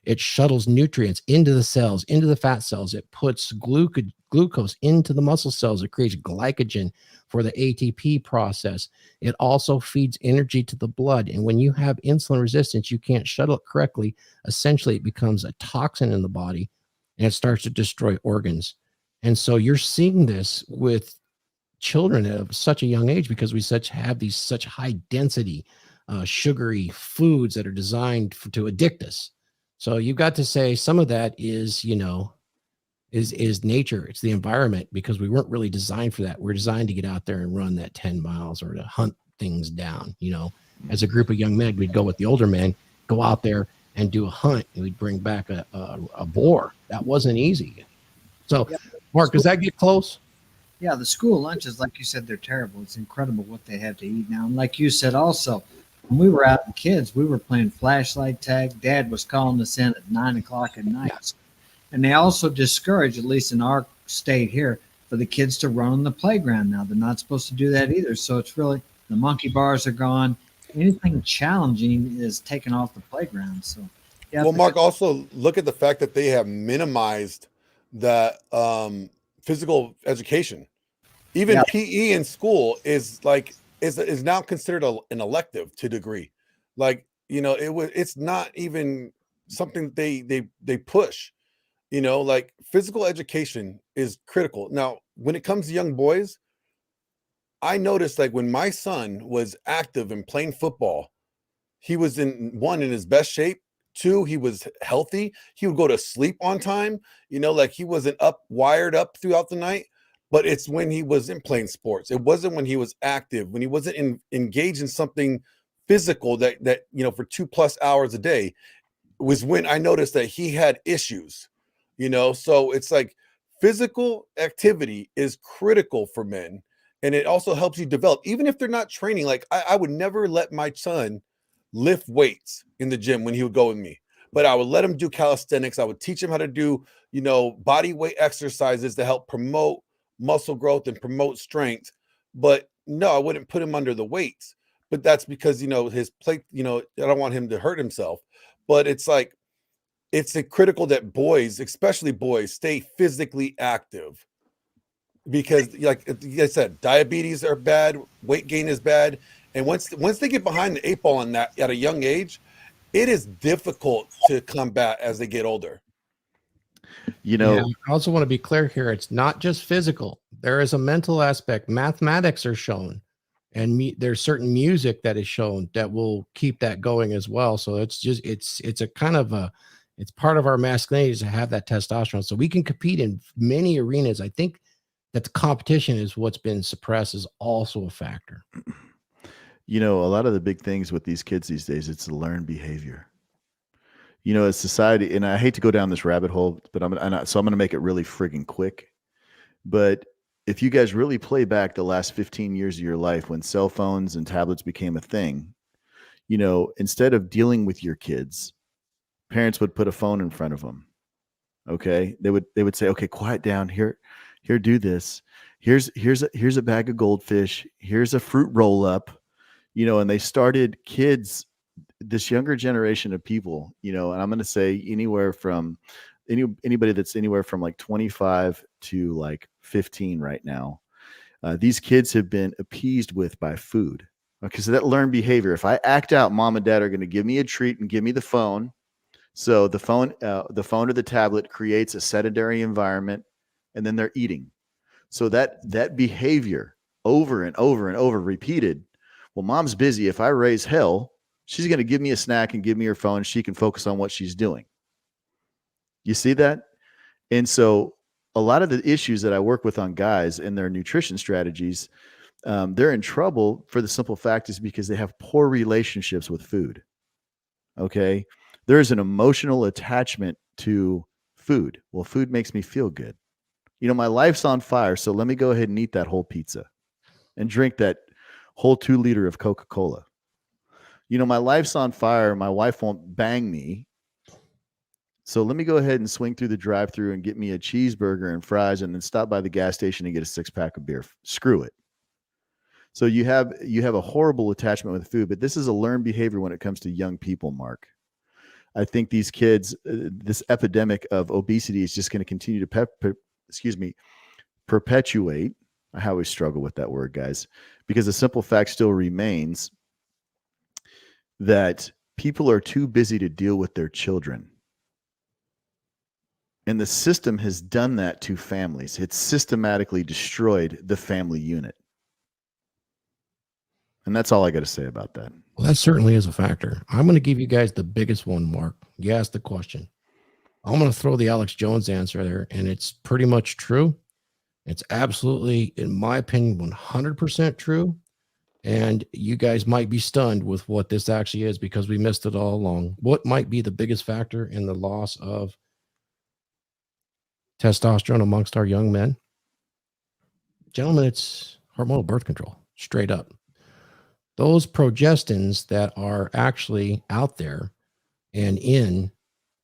It shuttles nutrients into the cells, into the fat cells. It puts glucose into the muscle cells. It creates glycogen for the ATP process. It also feeds energy to the blood. And when you have insulin resistance, you can't shuttle it correctly. Essentially, it becomes a toxin in the body and it starts to destroy organs. And so you're seeing this with children of such a young age because we have these such high density sugary foods that are designed to addict us. So you've got to say some of that is, you know, is nature. It's the environment, because we weren't really designed for that. We're designed to get out there and run that 10 miles or to hunt things down. You know, as a group of young men, we'd go with the older men, go out there and do a hunt, and we'd bring back a boar. That wasn't easy. So, Mark, does that get close? Yeah, the school lunches, like you said, they're terrible. It's incredible what they have to eat now. And like you said also, when we were out as kids, we were playing flashlight tag. Dad was calling us in at 9 o'clock at night. Yeah. And they also discourage, at least in our state here, for the kids to run on the playground now. They're not supposed to do that either. So it's really, the monkey bars are gone. Anything challenging is taken off the playground. So, yeah. Well, Mark, also look at the fact that they have minimized the physical education. Even PE in school is like, is now considered an elective to a degree. Like, you know, it's not even something they push, you know, like physical education is critical. Now, when it comes to young boys, I noticed, like, when my son was active and playing football, he was in his best shape. 2, he was healthy. He would go to sleep on time, you know, like he wasn't wired up throughout the night. But it's when he wasn't playing sports. It wasn't when he was active, when he wasn't engaged in something physical that you know, for 2+ hours a day, was when I noticed that he had issues, you know. So it's like physical activity is critical for men, and it also helps you develop, even if they're not training. Like I would never let my son lift weights in the gym when he would go with me, but I would let him do calisthenics. I would teach him how to do, you know, body weight exercises to help promote muscle growth and promote strength. But no, I wouldn't put him under the weights, but that's because, his plate, I don't want him to hurt himself, but it's like, it's critical that boys, especially boys, stay physically active, because like I said, diabetes are bad, weight gain is bad. And once they get behind the 8 ball on that at a young age, it is difficult to combat as they get older. I also want to be clear here. It's not just physical. There is a mental aspect. Mathematics are shown, and there's certain music that is shown that will keep that going as well. So it's a kind of it's part of our masculinity to have that testosterone. So we can compete in many arenas. I think that the competition is what's been suppressed is also a factor. A lot of the big things with these kids these days, it's learned behavior. As society, and I hate to go down this rabbit hole, but I'm going to make it really friggin' quick. But if you guys really play back the last 15 years of your life when cell phones and tablets became a thing, instead of dealing with your kids, parents would put a phone in front of them. Okay. They would say, okay, quiet down here, do this. Here's a bag of goldfish. Here's a fruit roll up, and they started kids, this younger generation of people, and I'm going to say anybody that's anywhere from like 25 to like 15 right now. These kids have been appeased with by food. Okay. So that learned behavior, if I act out, mom and dad are going to give me a treat and give me the phone. So the phone or the tablet creates a sedentary environment, and then they're eating. So that behavior over and over and over repeated. Well, mom's busy. If I raise hell, she's going to give me a snack and give me her phone. She can focus on what she's doing. You see that? And so a lot of the issues that I work with on guys and their nutrition strategies, they're in trouble for the simple fact is because they have poor relationships with food. Okay. There's an emotional attachment to food. Well, food makes me feel good. My life's on fire, so let me go ahead and eat that whole pizza and drink that whole 2 liter of Coca-Cola. My life's on fire. My wife won't bang me. So let me go ahead and swing through the drive-thru and get me a cheeseburger and fries and then stop by the gas station and get a 6-pack of beer. Screw it. So you have a horrible attachment with food, but this is a learned behavior when it comes to young people, Mark. I think these kids, this epidemic of obesity is just going to continue to perpetuate. I always struggle with that word, guys, because the simple fact still remains that people are too busy to deal with their children. And the system has done that to families. It's systematically destroyed the family unit. And that's all I got to say about that. Well, that certainly is a factor. I'm going to give you guys the biggest one, Mark. You asked the question. I'm going to throw the Alex Jones answer there, and it's pretty much true. It's absolutely, in my opinion, 100% true. And you guys might be stunned with what this actually is because we missed it all along. What might be the biggest factor in the loss of testosterone amongst our young men? Gentlemen, it's hormonal birth control, straight up. Those progestins that are actually out there and in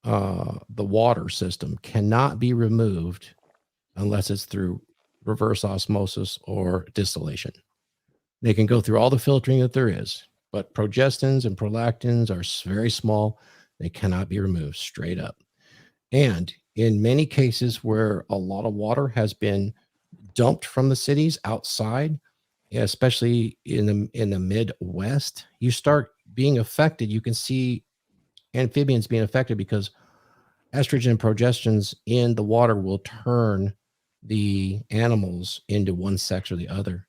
the water system cannot be removed unless it's through reverse osmosis or distillation. They can go through all the filtering that there is, but progestins and prolactins are very small. They cannot be removed, straight up. And in many cases where a lot of water has been dumped from the cities outside, especially in the Midwest, you start being affected. You can see amphibians being affected because estrogen and progestins in the water will turn the animals into one sex or the other.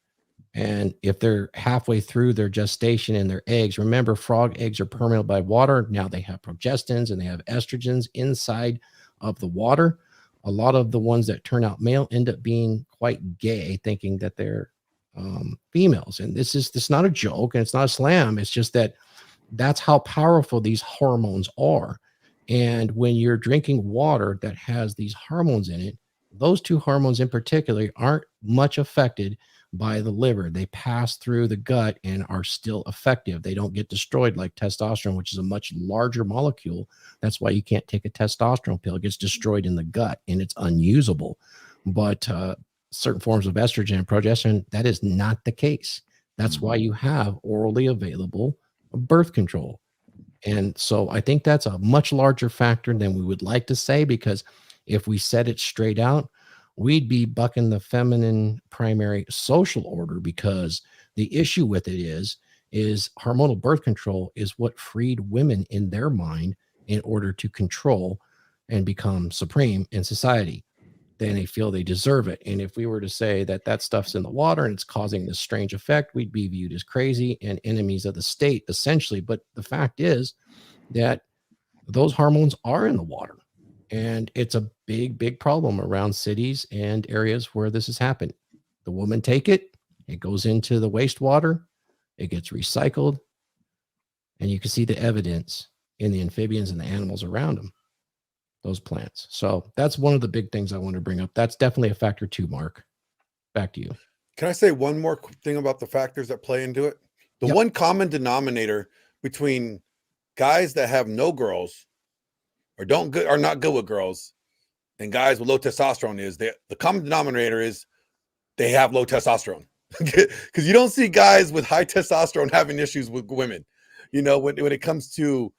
And if they're halfway through their gestation and their eggs, remember, frog eggs are permeable by water. Now they have progestins and they have estrogens inside of the water. A lot of the ones that turn out male end up being quite gay, thinking that they're females. And this is not a joke and it's not a slam. It's just that that's how powerful these hormones are. And when you're drinking water that has these hormones in it, those two hormones in particular aren't much affected by the liver. They pass through the gut and are still effective. They don't get destroyed like testosterone, which is a much larger molecule. That's why you can't take a testosterone pill. It gets destroyed in the gut and it's unusable. But certain forms of estrogen and progesterone, that is not the case. That's why you have orally available birth control. And so I think that's a much larger factor than we would like to say, because if we said it straight out, we'd be bucking the feminine primary social order, because the issue with it is hormonal birth control is what freed women in their mind in order to control and become supreme in society. Then they feel they deserve it. And if we were to say that that stuff's in the water and it's causing this strange effect, we'd be viewed as crazy and enemies of the state, essentially. But the fact is that those hormones are in the water. And it's a big, big problem around cities and areas where this has happened. The women take it, it goes into the wastewater, it gets recycled, and you can see the evidence in the amphibians and the animals around them, those plants. So that's one of the big things I want to bring up. That's definitely a factor too, Mark. Back to you. Can I say one more thing about the factors that play into it? The one common denominator between guys that have no girls or are not good with girls and guys with low testosterone is the common denominator is they have low testosterone. Because you don't see guys with high testosterone having issues with women. You know, when it comes to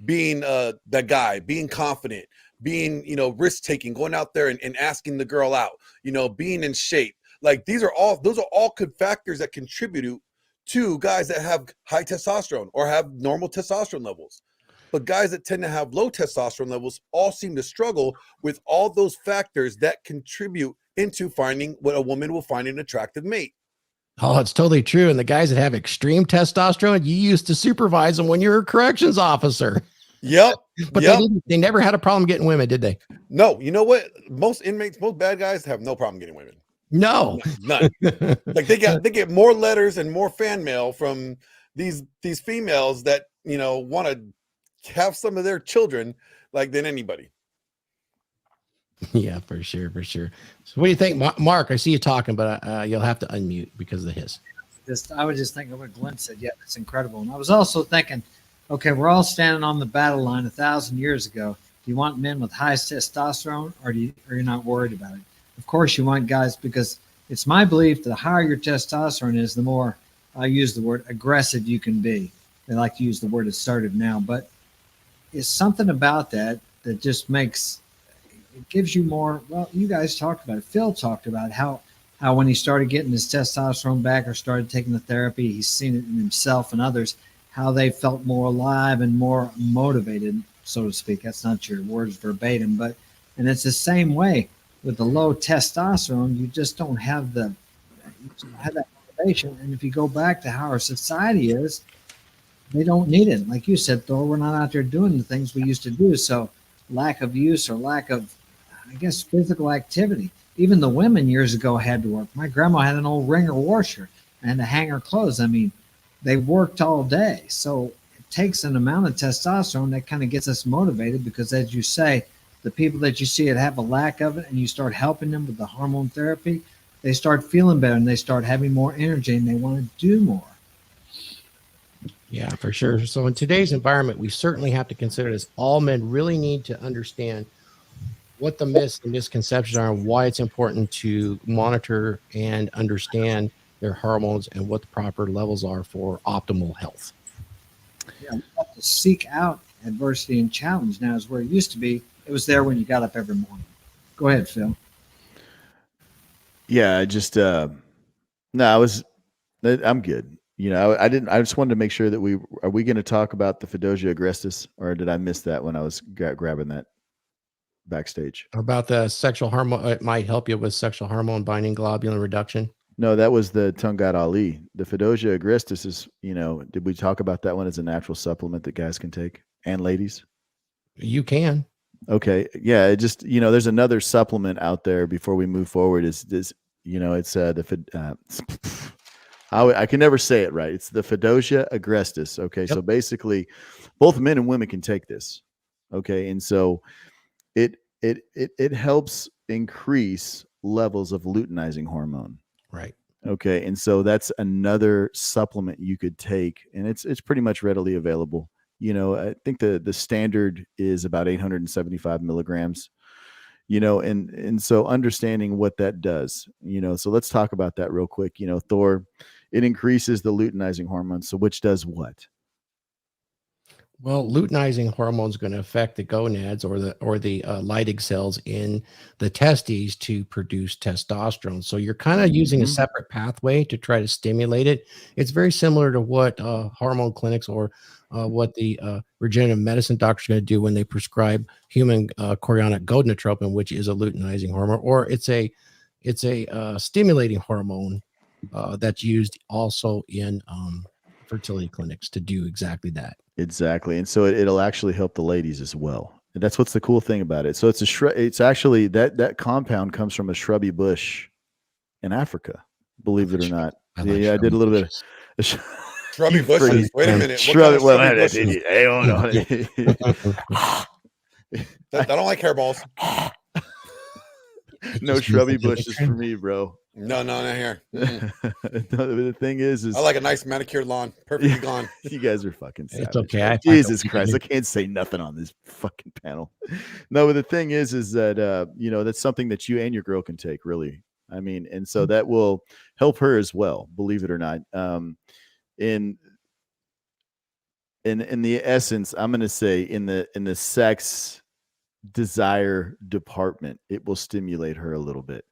being that guy, being confident, being, risk taking, going out there and asking the girl out, being in shape. Like those are all good factors that contribute to guys that have high testosterone or have normal testosterone levels. But guys that tend to have low testosterone levels all seem to struggle with all those factors that contribute into finding what a woman will find an attractive mate. Oh, it's totally true. And the guys that have extreme testosterone, you used to supervise them when you were a corrections officer. Yep. But they never had a problem getting women, did they? No. You know what? Most bad guys have no problem getting women. No. None. Like they get more letters and more fan mail from these females that, want to have some of their children than anybody. Yeah, for sure. So what do you think, Mark? I see you talking, but you'll have to unmute because of the hiss. I was just thinking what Glenn said. Yeah, it's incredible. And I was also thinking, okay, we're all standing on the battle line 1,000 years ago. Do you want men with high testosterone, or you're not worried about it? Of course, you want guys, because it's my belief that the higher your testosterone is, the more, I use the word aggressive you can be. They like to use the word assertive now, but it's something about that just makes it gives you more. Well, you guys talked about it. Phil talked about how when he started getting his testosterone back or started taking the therapy, he's seen it in himself and others, how they felt more alive and more motivated, so to speak. That's not your words verbatim, and it's the same way with the low testosterone. You just don't have that motivation. And if you go back to how our society is, they don't need it. Like you said, Thor, we're not out there doing the things we used to do. So lack of use or lack of, I guess, physical activity. Even the women years ago had to work. My grandma had an old wringer washer and to hang her clothes. I mean, they worked all day. So it takes an amount of testosterone that kind of gets us motivated, because as you say, the people that you see that have a lack of it and you start helping them with the hormone therapy, they start feeling better and they start having more energy and they want to do more. Yeah, for sure. So in today's environment, we certainly have to consider this. All men really need to understand what the myths and misconceptions are and why it's important to monitor and understand their hormones and what the proper levels are for optimal health. Yeah, we have to seek out adversity and challenge now, is where it used to be. It was there when you got up every morning. Go ahead, Phil. Yeah, I'm good. I just wanted to make sure that are we going to talk about the Fedosia agrestis, or did I miss that when I was grabbing that backstage? About the sexual hormone, it might help you with sexual hormone binding globulin reduction. No, that was the Tungat Ali. The Fedosia agrestis is, did we talk about that one as a natural supplement that guys can take, and ladies? You can. Okay. Yeah. It just, there's another supplement out there before we move forward. It's I can never say it right. It's the Fedosia agrestis. Okay. Yep. So basically both men and women can take this. Okay. And so it helps increase levels of luteinizing hormone. Right. Okay. And so that's another supplement you could take, and it's pretty much readily available. I think the standard is about 875 milligrams, and so understanding what that does, so let's talk about that real quick. Thor, it increases the luteinizing hormone. So which does what? Well, luteinizing hormone is going to affect the gonads or the Leydig cells in the testes to produce testosterone. So you're kind of using a separate pathway to try to stimulate it. It's very similar to what hormone clinics or what the regenerative medicine doctors are going to do when they prescribe human chorionic gonadotropin, which is a luteinizing hormone, or it's a stimulating hormone that's used also in fertility clinics to do exactly that. Exactly. And so it'll actually help the ladies as well. And that's what's the cool thing about it. So it's actually that compound comes from a shrubby bush in Africa, believe it or not. I I did a little bit of Shrubby bushes. Wait a minute. Shrubby, What kind of shrubby bushes? hey, hold on. I don't like hairballs. No shrubby bushes for me, bro. No, not here. The thing is I like a nice manicured lawn, perfectly gone. You guys are fucking savage. It's okay. Jesus Christ, I can't say nothing on this fucking panel. No, but the thing is that that's something that you and your girl can take, really. I mean, and so that will help her as well, believe it or not. In the essence, I'm going to say in the sex desire department, it will stimulate her a little bit.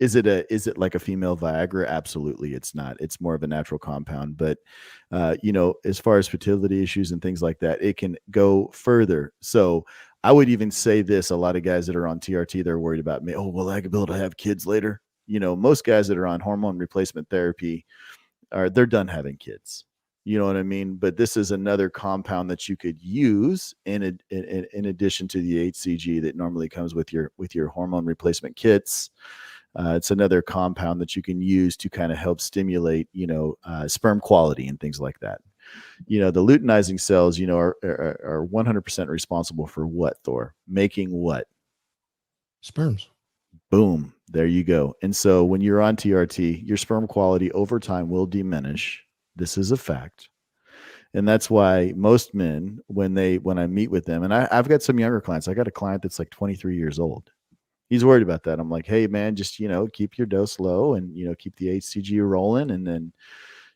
Is it like a female Viagra? Absolutely, it's not. It's more of a natural compound. But as far as fertility issues and things like that, it can go further. So I would even say this: a lot of guys that are on TRT, they're worried about me. Oh, will I be able to have kids later? Most guys that are on hormone replacement therapy they're done having kids. You know what I mean? But this is another compound that you could use in addition to the HCG that normally comes with your hormone replacement kits. It's another compound that you can use to kind of help stimulate, sperm quality and things like that. The luteinizing cells, are 100% responsible for what, Thor? Making what? Sperms. Boom. There you go. And so when you're on TRT, your sperm quality over time will diminish. This is a fact. And that's why most men, when I meet with them, and I've got some younger clients. I got a client that's like 23 years old. He's worried about that. I'm like, hey man, just, keep your dose low and, keep the HCG rolling and then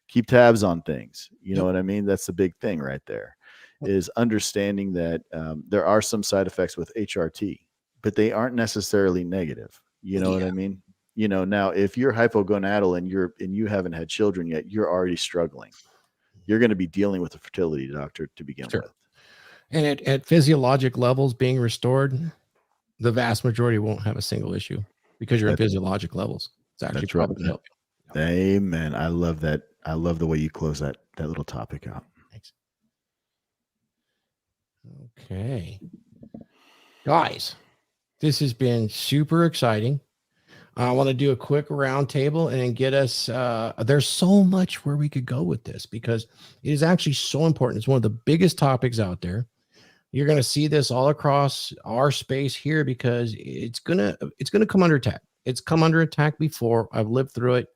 keep tabs on things. You know what I mean? That's the big thing right there, is understanding that there are some side effects with HRT, but they aren't necessarily negative. You know what I mean? Now if you're hypogonadal and you haven't had children yet, you're already struggling. You're going to be dealing with a fertility doctor to begin with. And at physiologic levels being restored, the vast majority won't have a single issue because you're at physiologic levels. It's actually probably going to help you. Amen. I love that. I love the way you close that little topic out. Thanks. Okay. Guys, this has been super exciting. I want to do a quick round table and get us, there's so much where we could go with this because it is actually so important. It's one of the biggest topics out there. You're going to see this all across our space here because it's going to come under attack. It's come under attack before. I've lived through it.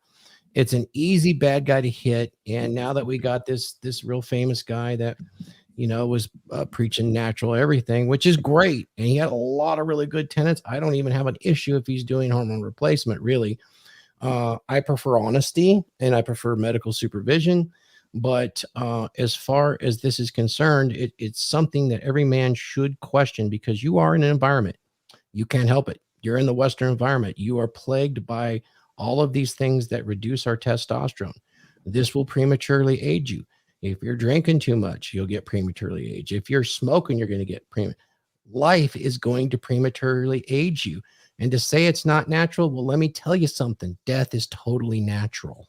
It's an easy bad guy to hit. And now that we got this real famous guy that, was preaching natural everything, which is great. And he had a lot of really good tenets. I don't even have an issue if he's doing hormone replacement, really. I prefer honesty and I prefer medical supervision. But as far as this is concerned, it's something that every man should question because you are in an environment. You can't help it. You're in the Western environment. You are plagued by all of these things that reduce our testosterone. This will prematurely age you. If you're drinking too much, you'll get prematurely aged. If you're smoking, you're going to get life is going to prematurely age you. And to say it's not natural, well, let me tell you something. Death is totally natural.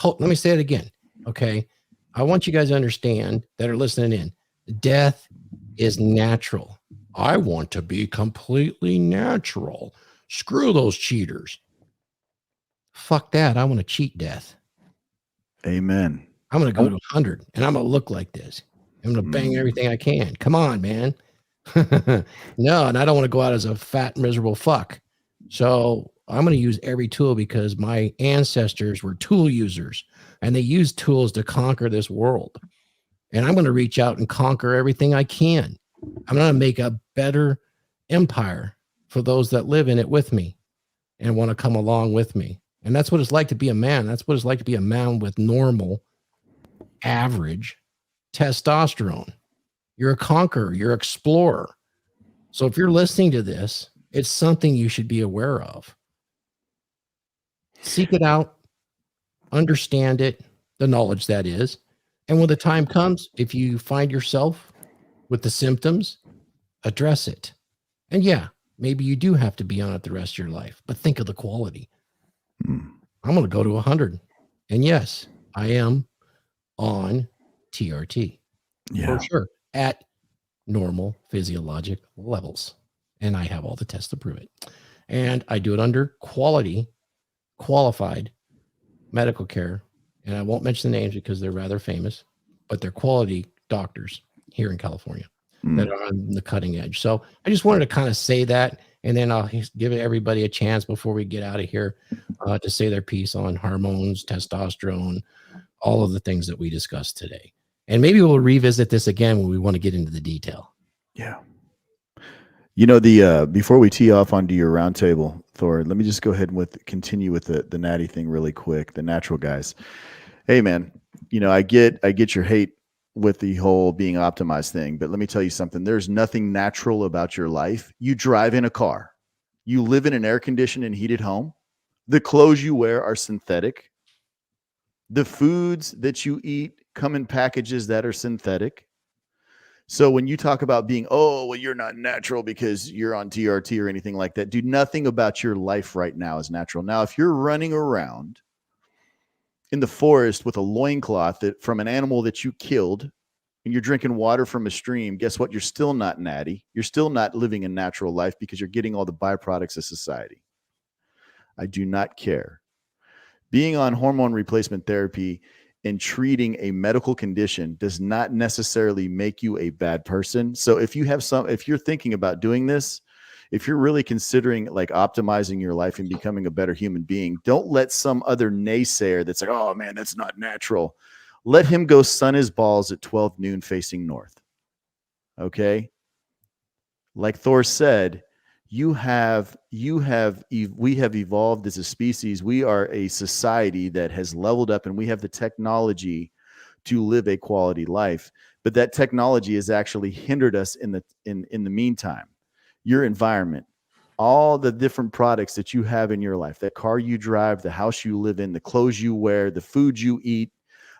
Let me say it again. Okay. I want you guys to understand that are listening in. Death is natural. I want to be completely natural. Screw those cheaters. Fuck that. I want to cheat death. Amen. I'm going to go to 100 and I'm going to look like this. I'm going to bang everything I can. Come on, man. No, and I don't want to go out as a fat, miserable fuck. So I'm going to use every tool because my ancestors were tool users and they used tools to conquer this world. And I'm going to reach out and conquer everything I can. I'm going to make a better empire for those that live in it with me and want to come along with me. And that's what it's like to be a man. That's what it's like to be a man with normal, average testosterone. You're a conqueror, you're an explorer. So if you're listening to this, it's something you should be aware of. Seek it out, understand it, the knowledge that is. And when the time comes, if you find yourself with the symptoms, address it. And yeah, maybe you do have to be on it the rest of your life, but think of the quality. I'm going to go to 100. And yes, I am on TRT for sure at normal physiologic levels. And I have all the tests to prove it. And I do it under qualified medical care. And I won't mention the names because they're rather famous, but they're quality doctors here in California that are on the cutting edge. So I just wanted to kind of say that, and then I'll give everybody a chance before we get out of here to say their piece on hormones, testosterone, all of the things that we discussed today. And maybe we'll revisit this again when we want to get into the detail. Yeah. You know, the before we tee off onto your roundtable, Thor, let me just go ahead and continue with the natty thing really quick. The natural guys. Hey man, you know, I get your hate with the whole being optimized thing, but let me tell you something. There's nothing natural about your life. You drive in a car. You live in an air-conditioned and heated home. The clothes you wear are synthetic. The foods that you eat come in packages that are synthetic. So when you talk about being, oh, well, you're not natural because you're on TRT or anything like that, dude, nothing about your life right now is natural. Now, if you're running around in the forest with a loincloth from an animal that you killed and you're drinking water from a stream, guess what? You're still not natty. You're still not living a natural life because you're getting all the byproducts of society. I do not care. Being on hormone replacement therapy and treating a medical condition does not necessarily make you a bad person. So if you're thinking about doing this, if you're really considering like optimizing your life and becoming a better human being, don't let some other naysayer that's like, oh man, that's not natural. Let him go sun his balls at 12 noon facing north. Okay. Like Thor said, we have evolved as a species. We are a society that has leveled up and we have the technology to live a quality life. But that technology has actually hindered us in the meantime. Your environment, all the different products that you have in your life, that car you drive, the house you live in, the clothes you wear, the food you eat,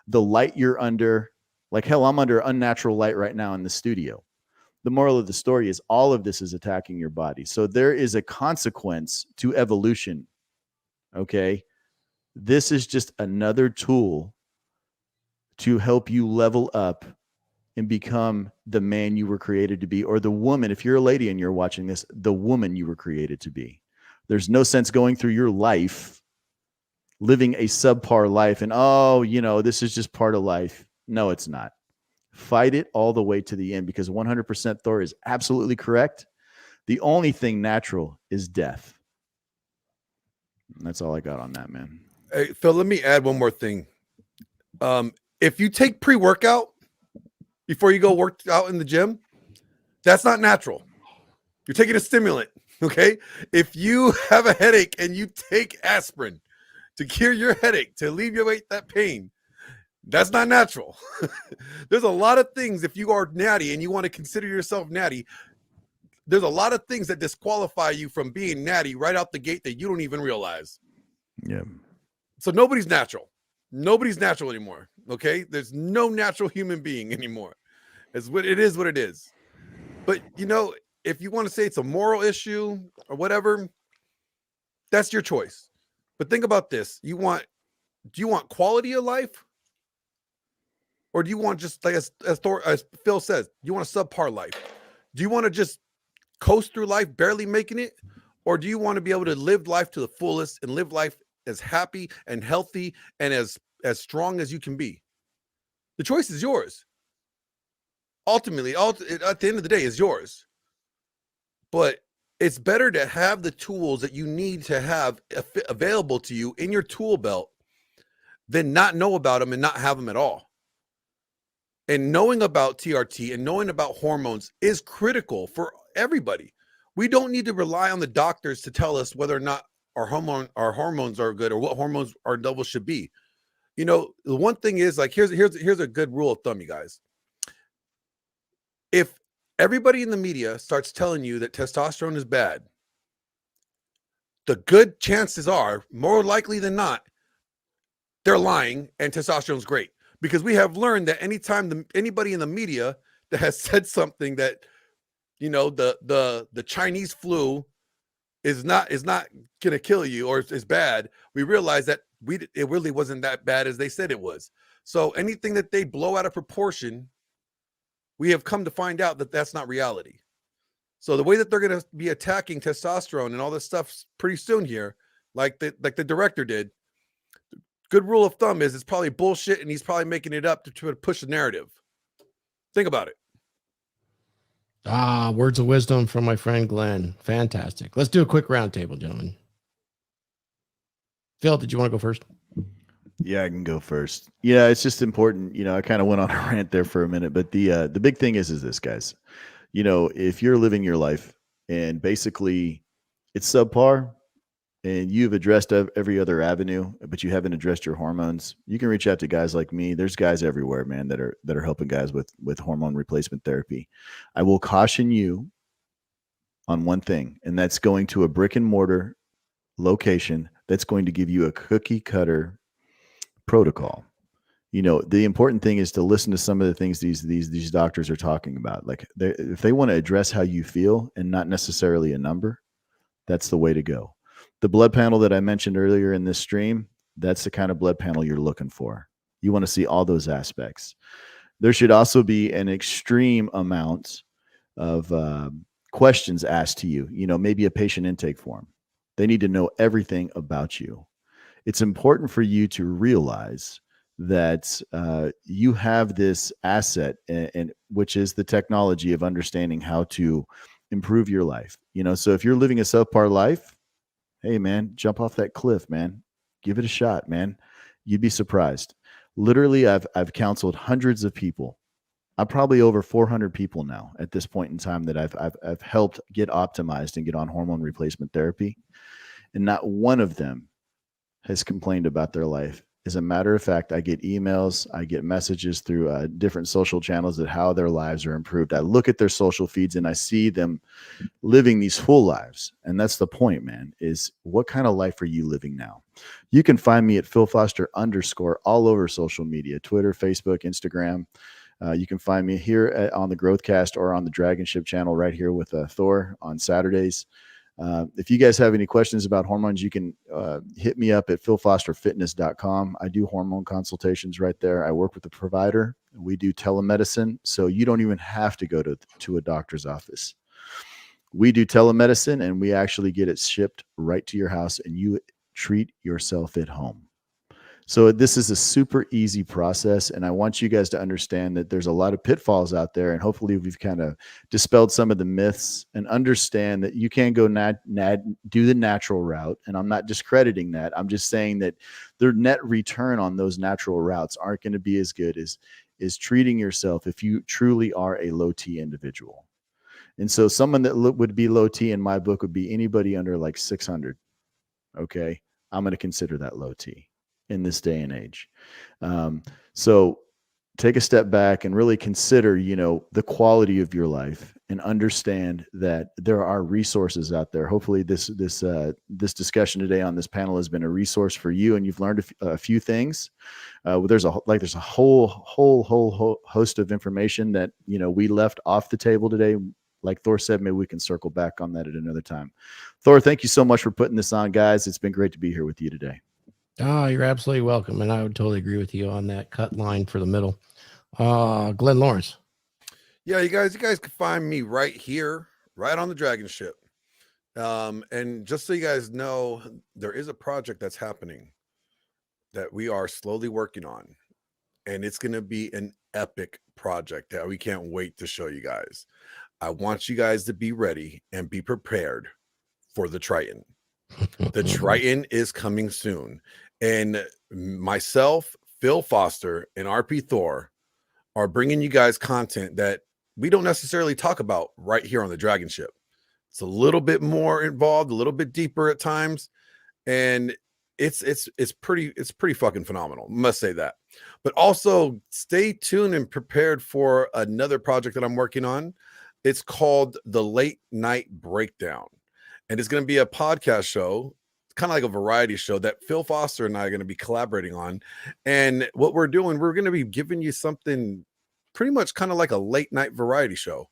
the light you're under. Like hell, I'm under unnatural light right now in the studio. The moral of the story is all of this is attacking your body. So there is a consequence to evolution. Okay. This is just another tool to help you level up and become the man you were created to be, or the woman. If you're a lady and you're watching this, the woman you were created to be. There's no sense going through your life, living a subpar life and, oh, you know, this is just part of life. No, it's not. Fight it all the way to the end because 100% Thor is absolutely correct. The only thing natural is death. And that's all I got on that, man. Hey, Phil, let me add one more thing. If you take pre-workout before you go work out in the gym, that's not natural. You're taking a stimulant, okay? If you have a headache and you take aspirin to cure your headache, to alleviate that pain, that's not natural. There's a lot of things, if you are natty and you want to consider yourself natty, there's a lot of things that disqualify you from being natty right out the gate that you don't even realize. Yeah. So nobody's natural. Nobody's natural anymore, okay? There's no natural human being anymore. It is what it is. But, you know, if you want to say it's a moral issue or whatever, that's your choice. But think about this. Do you want quality of life? Or do you want just like as Phil says, do you want a subpar life? Do you want to just coast through life, barely making it? Or do you want to be able to live life to the fullest and live life as happy and healthy and as strong as you can be? The choice is yours. Ultimately, at the end of the day, is yours. But it's better to have the tools that you need to have available to you in your tool belt than not know about them and not have them at all. And knowing about TRT and knowing about hormones is critical for everybody. We don't need to rely on the doctors to tell us whether or not our hormones are good, or what hormones our levels should be. You know, the one thing is, like, here's a good rule of thumb, you guys. If everybody in the media starts telling you that testosterone is bad, the good chances are, more likely than not, they're lying and testosterone is great. Because we have learned that anytime anybody in the media that has said something that, you know, the Chinese flu is not going to kill you or is bad, we realize that it really wasn't that bad as they said it was. So anything that they blow out of proportion, we have come to find out that that's not reality. So the way that they're going to be attacking testosterone and all this stuff pretty soon here, like the director did, good rule of thumb is it's probably bullshit, and he's probably making it up to try to push the narrative. Think about it. Words of wisdom from my friend Glenn. Fantastic. Let's do a quick roundtable, gentlemen. Phil, did you want to go first? Yeah, I can go first. Yeah, it's just important. You know, I kind of went on a rant there for a minute, but the big thing is this, guys. You know, if you're living your life and basically it's subpar, and you've addressed every other avenue, but you haven't addressed your hormones, you can reach out to guys like me. There's guys everywhere, man, that are helping guys with hormone replacement therapy. I will caution you on one thing, and that's going to a brick and mortar location that's going to give you a cookie cutter protocol. You know, the important thing is to listen to some of the things these doctors are talking about. Like, if they want to address how you feel and not necessarily a number, that's the way to go. The blood panel that I mentioned earlier in this stream, that's the kind of blood panel you're looking for. You want to see all those aspects. There should also be an extreme amount of questions asked to you, you know, maybe a patient intake form. They need to know everything about you. It's important for you to realize that you have this asset, and which is the technology of understanding how to improve your life. You know, so if you're living a subpar life, hey man, jump off that cliff, man. Give it a shot, man. You'd be surprised. Literally, I've counseled hundreds of people. I'm probably over 400 people now at this point in time that I've helped get optimized and get on hormone replacement therapy, and not one of them has complained about their life. As a matter of fact, I get emails, I get messages through different social channels that how their lives are improved. I look at their social feeds and I see them living these full lives. And that's the point, man, is what kind of life are you living now? You can find me at PhilFoster_ all over social media, Twitter, Facebook, Instagram. You can find me here on the Growthcast or on the DragonShip channel right here with Thor on Saturdays. If you guys have any questions about hormones, you can hit me up at philfosterfitness.com. I do hormone consultations right there. I work with a provider. We do telemedicine, so you don't even have to go to a doctor's office. We do telemedicine, and we actually get it shipped right to your house, and you treat yourself at home. So this is a super easy process, and I want you guys to understand that there's a lot of pitfalls out there, and hopefully we've kind of dispelled some of the myths and understand that you can go do the natural route, and I'm not discrediting that. I'm just saying that their net return on those natural routes aren't going to be as good as treating yourself if you truly are a low T individual. And so someone that would be low T in my book would be anybody under like 600. Okay, I'm going to consider that low T in this day and age. So take a step back and really consider, you know, the quality of your life, and understand that there are resources out there. Hopefully this discussion today on this panel has been a resource for you, and you've learned a few things. There's a whole host of information that, you know, we left off the table today. Like Thor said, maybe we can circle back on that at another time. Thor, thank you so much for putting this on, guys. It's been great to be here with you today. Oh, you're absolutely welcome. And I would totally agree with you on that cut line for the middle. Glenn Laurence. Yeah, you guys can find me right here, right on the DragonShip. And just so you guys know, there is a project that's happening that we are slowly working on. And it's going to be an epic project that we can't wait to show you guys. I want you guys to be ready and be prepared for the Triton. The Triton is coming soon. And myself, Phil Foster, and RP Thor are bringing you guys content that we don't necessarily talk about right here on the DragonShip. It's a little bit more involved, a little bit deeper at times. and it's pretty fucking phenomenal. Must say that. But also stay tuned and prepared for another project that I'm working on. It's called The Late Night Breakdown, and it's going to be a podcast show, kind of like a variety show that Phil Foster and I are going to be collaborating on. And what we're doing, we're going to be giving you something pretty much kind of like a late night variety show,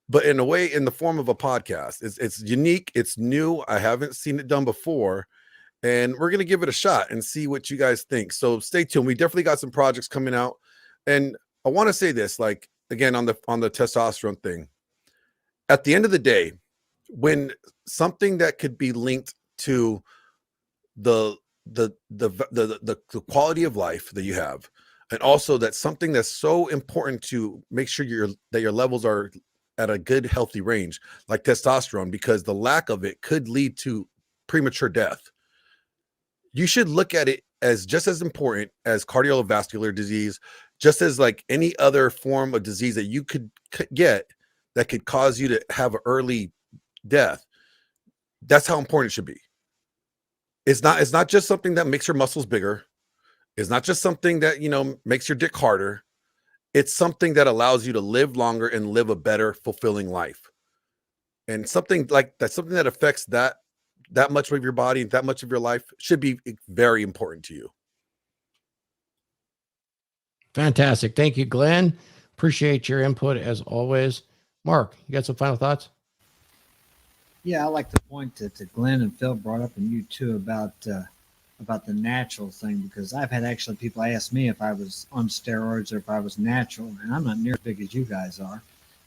but in a way, in the form of a podcast. It's unique, it's new. I haven't seen it done before, and we're going to give it a shot and see what you guys think. So stay tuned. We definitely got some projects coming out, and I want to say this, like, again, on the testosterone thing, at the end of the day, when something that could be linked to the quality of life that you have, and also that's something that's so important to make sure that your levels are at a good healthy range, like testosterone, because the lack of it could lead to premature death. You should look at it as just as important as cardiovascular disease, just as like any other form of disease that you could get that could cause you to have an early death. That's how important it should be. It's not just something that makes your muscles bigger. It's not just something that, makes your dick harder. It's something that allows you to live longer and live a better, fulfilling life. And something like that's something that affects that much of your body and that much of your life should be very important to you. Fantastic. Thank you, Glenn. Appreciate your input as always. Mark, you got some final thoughts? Yeah, I like the point that Glenn and Phil brought up, and you too, about the natural thing, because I've had actually people ask me if I was on steroids or if I was natural, and I'm not near as big as you guys are.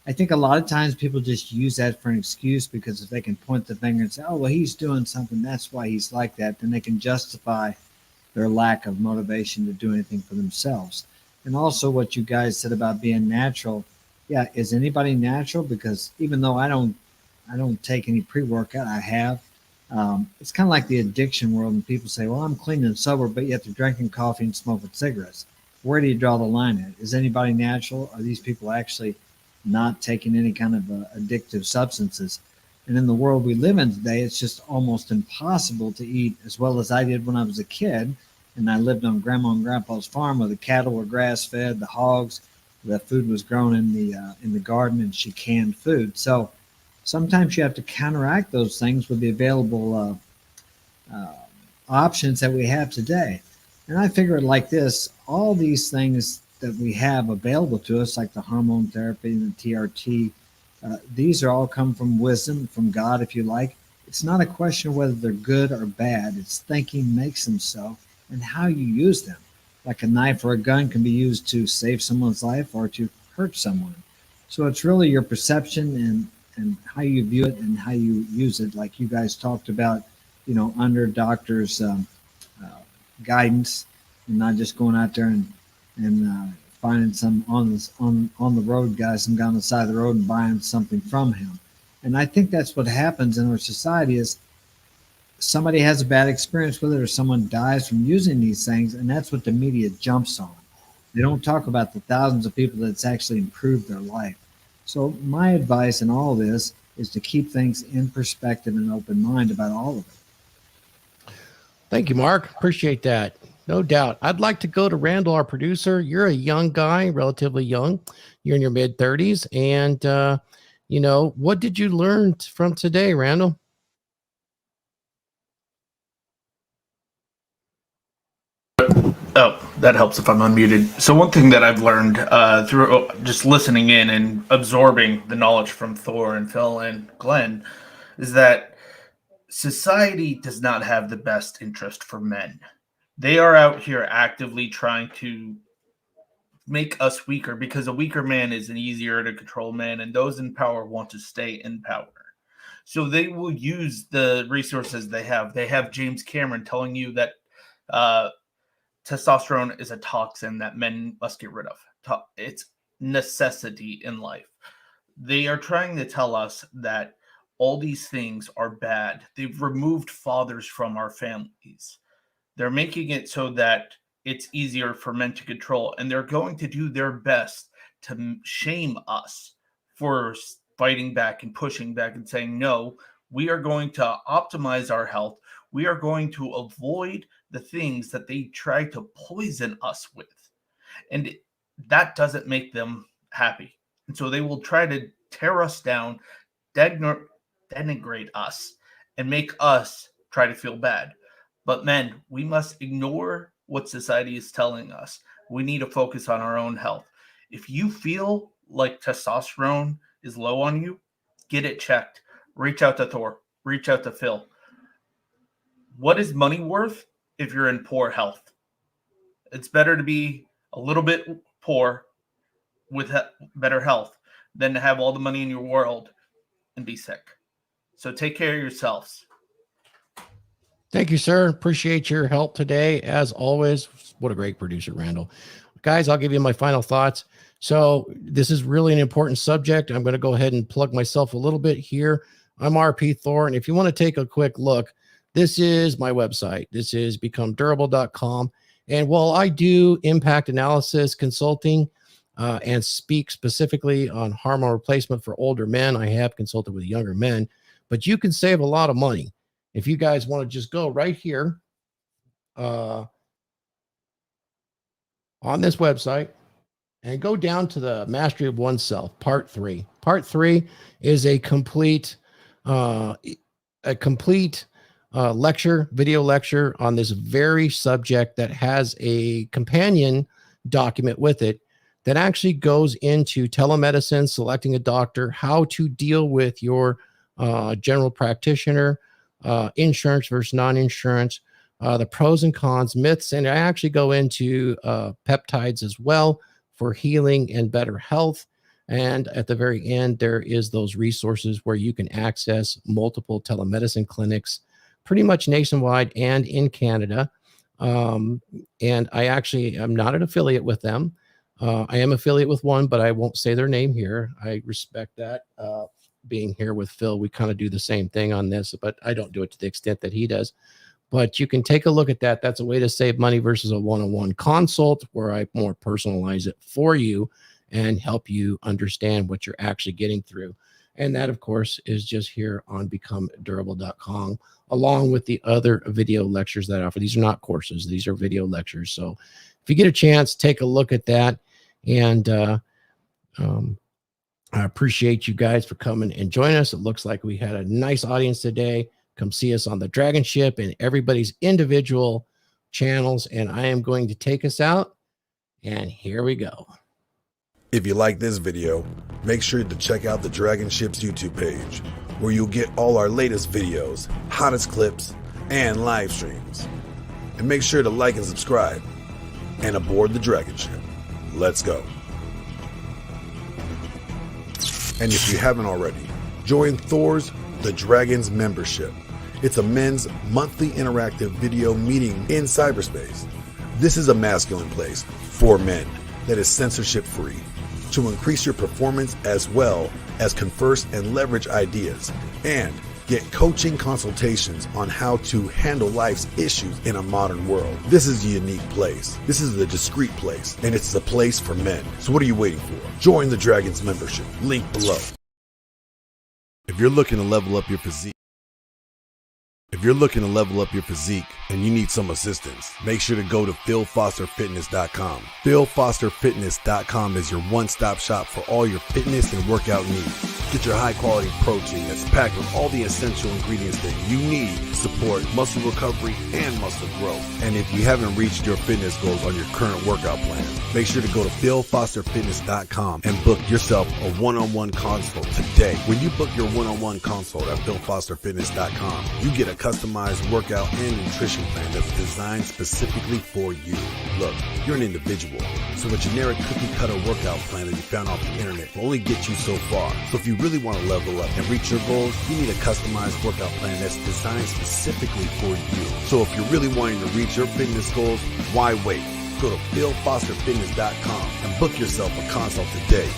I think a lot of times people just use that for an excuse, because if they can point the finger and say, oh, well, he's doing something, that's why he's like that, then they can justify their lack of motivation to do anything for themselves. And also what you guys said about being natural. Yeah, is anybody natural? Because even though I don't take any pre-workout, I have. It's kind of like the addiction world, and people say, well, I'm clean and sober, but yet they're drinking coffee and smoking cigarettes. Where do you draw the line at? Is anybody natural? Are these people actually not taking any kind of addictive substances? And in the world we live in today, it's just almost impossible to eat as well as I did when I was a kid. And I lived on Grandma and Grandpa's farm where the cattle were grass-fed, the hogs, the food was grown in the garden, and she canned food. So sometimes you have to counteract those things with the available options that we have today. And I figure it like this: all these things that we have available to us, like the hormone therapy and the TRT, these are all come from wisdom, from God, if you like. It's not a question of whether they're good or bad. It's thinking makes them so, and how you use them. Like a knife or a gun can be used to save someone's life or to hurt someone. So it's really your perception and how you view it and how you use it, like you guys talked about, under doctors' guidance, and not just going out there and finding some on the road guy, some guy on the side of the road, and buying something from him. And I think that's what happens in our society is somebody has a bad experience with it, or someone dies from using these things, and that's what the media jumps on. They don't talk about the thousands of people that's actually improved their life. So my advice in all this is to keep things in perspective and open mind about all of it. Thank you, Mark. Appreciate that. No doubt. I'd like to go to Randall, our producer. You're a young guy, relatively young. You're in your mid-30s. And, what did you learn from today, Randall? Oh, that helps if I'm unmuted. So one thing that I've learned through just listening in and absorbing the knowledge from Thor and Phil and Glenn is that society does not have the best interest for men. They are out here actively trying to make us weaker, because a weaker man is an easier to control man, and those in power want to stay in power. So they will use the resources they have. They have James Cameron telling you that testosterone is a toxin that men must get rid of. It's necessity in life. They are trying to tell us that all these things are bad. They've removed fathers from our families. They're making it so that it's easier for men to control, and they're going to do their best to shame us for fighting back and pushing back and saying, no, we are going to optimize our health. we are going to avoid the things that they try to poison us with. And that doesn't make them happy. And so they will try to tear us down, denigrate us, and make us try to feel bad. But men, we must ignore what society is telling us. We need to focus on our own health. If you feel like testosterone is low on you, get it checked. Reach out to Thor. Reach out to Phil. What is money worth if you're in poor health? It's better to be a little bit poor with better health than to have all the money in your world and be sick. So take care of yourselves. Thank you, sir. Appreciate your help today. As always, what a great producer, Randall. Guys, I'll give you my final thoughts. So this is really an important subject. I'm going to go ahead and plug myself a little bit here. I'm RP Thor. And if you want to take a quick look, this is my website. This is becomedurable.com. And while I do impact analysis consulting and speak specifically on hormone replacement for older men, I have consulted with younger men, but you can save a lot of money. If you guys want to just go right here on this website and go down to the Mastery of Oneself, Part 3. Part 3 is a complete video lecture on this very subject that has a companion document with it that actually goes into telemedicine, selecting a doctor, how to deal with your general practitioner, insurance versus non-insurance, the pros and cons, myths, and I actually go into peptides as well for healing and better health. And at the very end, there is those resources where you can access multiple telemedicine clinics, pretty much nationwide and in Canada. And I actually am not an affiliate with them. I am affiliate with one, but I won't say their name here. I respect that. Being here with Phil, we kind of do the same thing on this, but I don't do it to the extent that he does. But you can take a look at that. That's a way to save money versus a one-on-one consult where I more personalize it for you and help you understand what you're actually getting through. And that, of course, is just here on becomedurable.com, along with the other video lectures that I offer. These are not courses. These are video lectures. So if you get a chance, take a look at that. And I appreciate you guys for coming and joining us. It looks like we had a nice audience today. Come see us on the DragonShip and everybody's individual channels. And I am going to take us out. And here we go. If you like this video, make sure to check out the DragonShip's YouTube page, where you'll get all our latest videos, hottest clips, and live streams. And make sure to like and subscribe. And aboard the DragonShip. Let's go. And if you haven't already, join Thor's The Dragons membership. It's a men's monthly interactive video meeting in cyberspace. This is a masculine place for men that is censorship free to increase your performance as well as converse and leverage ideas and get coaching consultations on how to handle life's issues in a modern world. This is a unique place. This is a discreet place, and it's a place for men. So what are you waiting for? Join the Dragons membership. Link below. If you're looking to level up your physique, and you need some assistance, make sure to go to philfosterfitness.com. philfosterfitness.com is your one-stop shop for all your fitness and workout needs. Get your high-quality protein that's packed with all the essential ingredients that you need to support muscle recovery and muscle growth. And if you haven't reached your fitness goals on your current workout plan, make sure to go to philfosterfitness.com and book yourself a one-on-one consult today. When you book your one-on-one consult at philfosterfitness.com, you get a customized workout and nutrition plan that's designed specifically for you. Look, you're an individual, so a generic cookie-cutter workout plan that you found off the internet will only get you so far. So if you really want to level up and reach your goals, you need a customized workout plan that's designed specifically for you. So if you're really wanting to reach your fitness goals, why wait? Go to philfosterfitness.com and book yourself a consult today.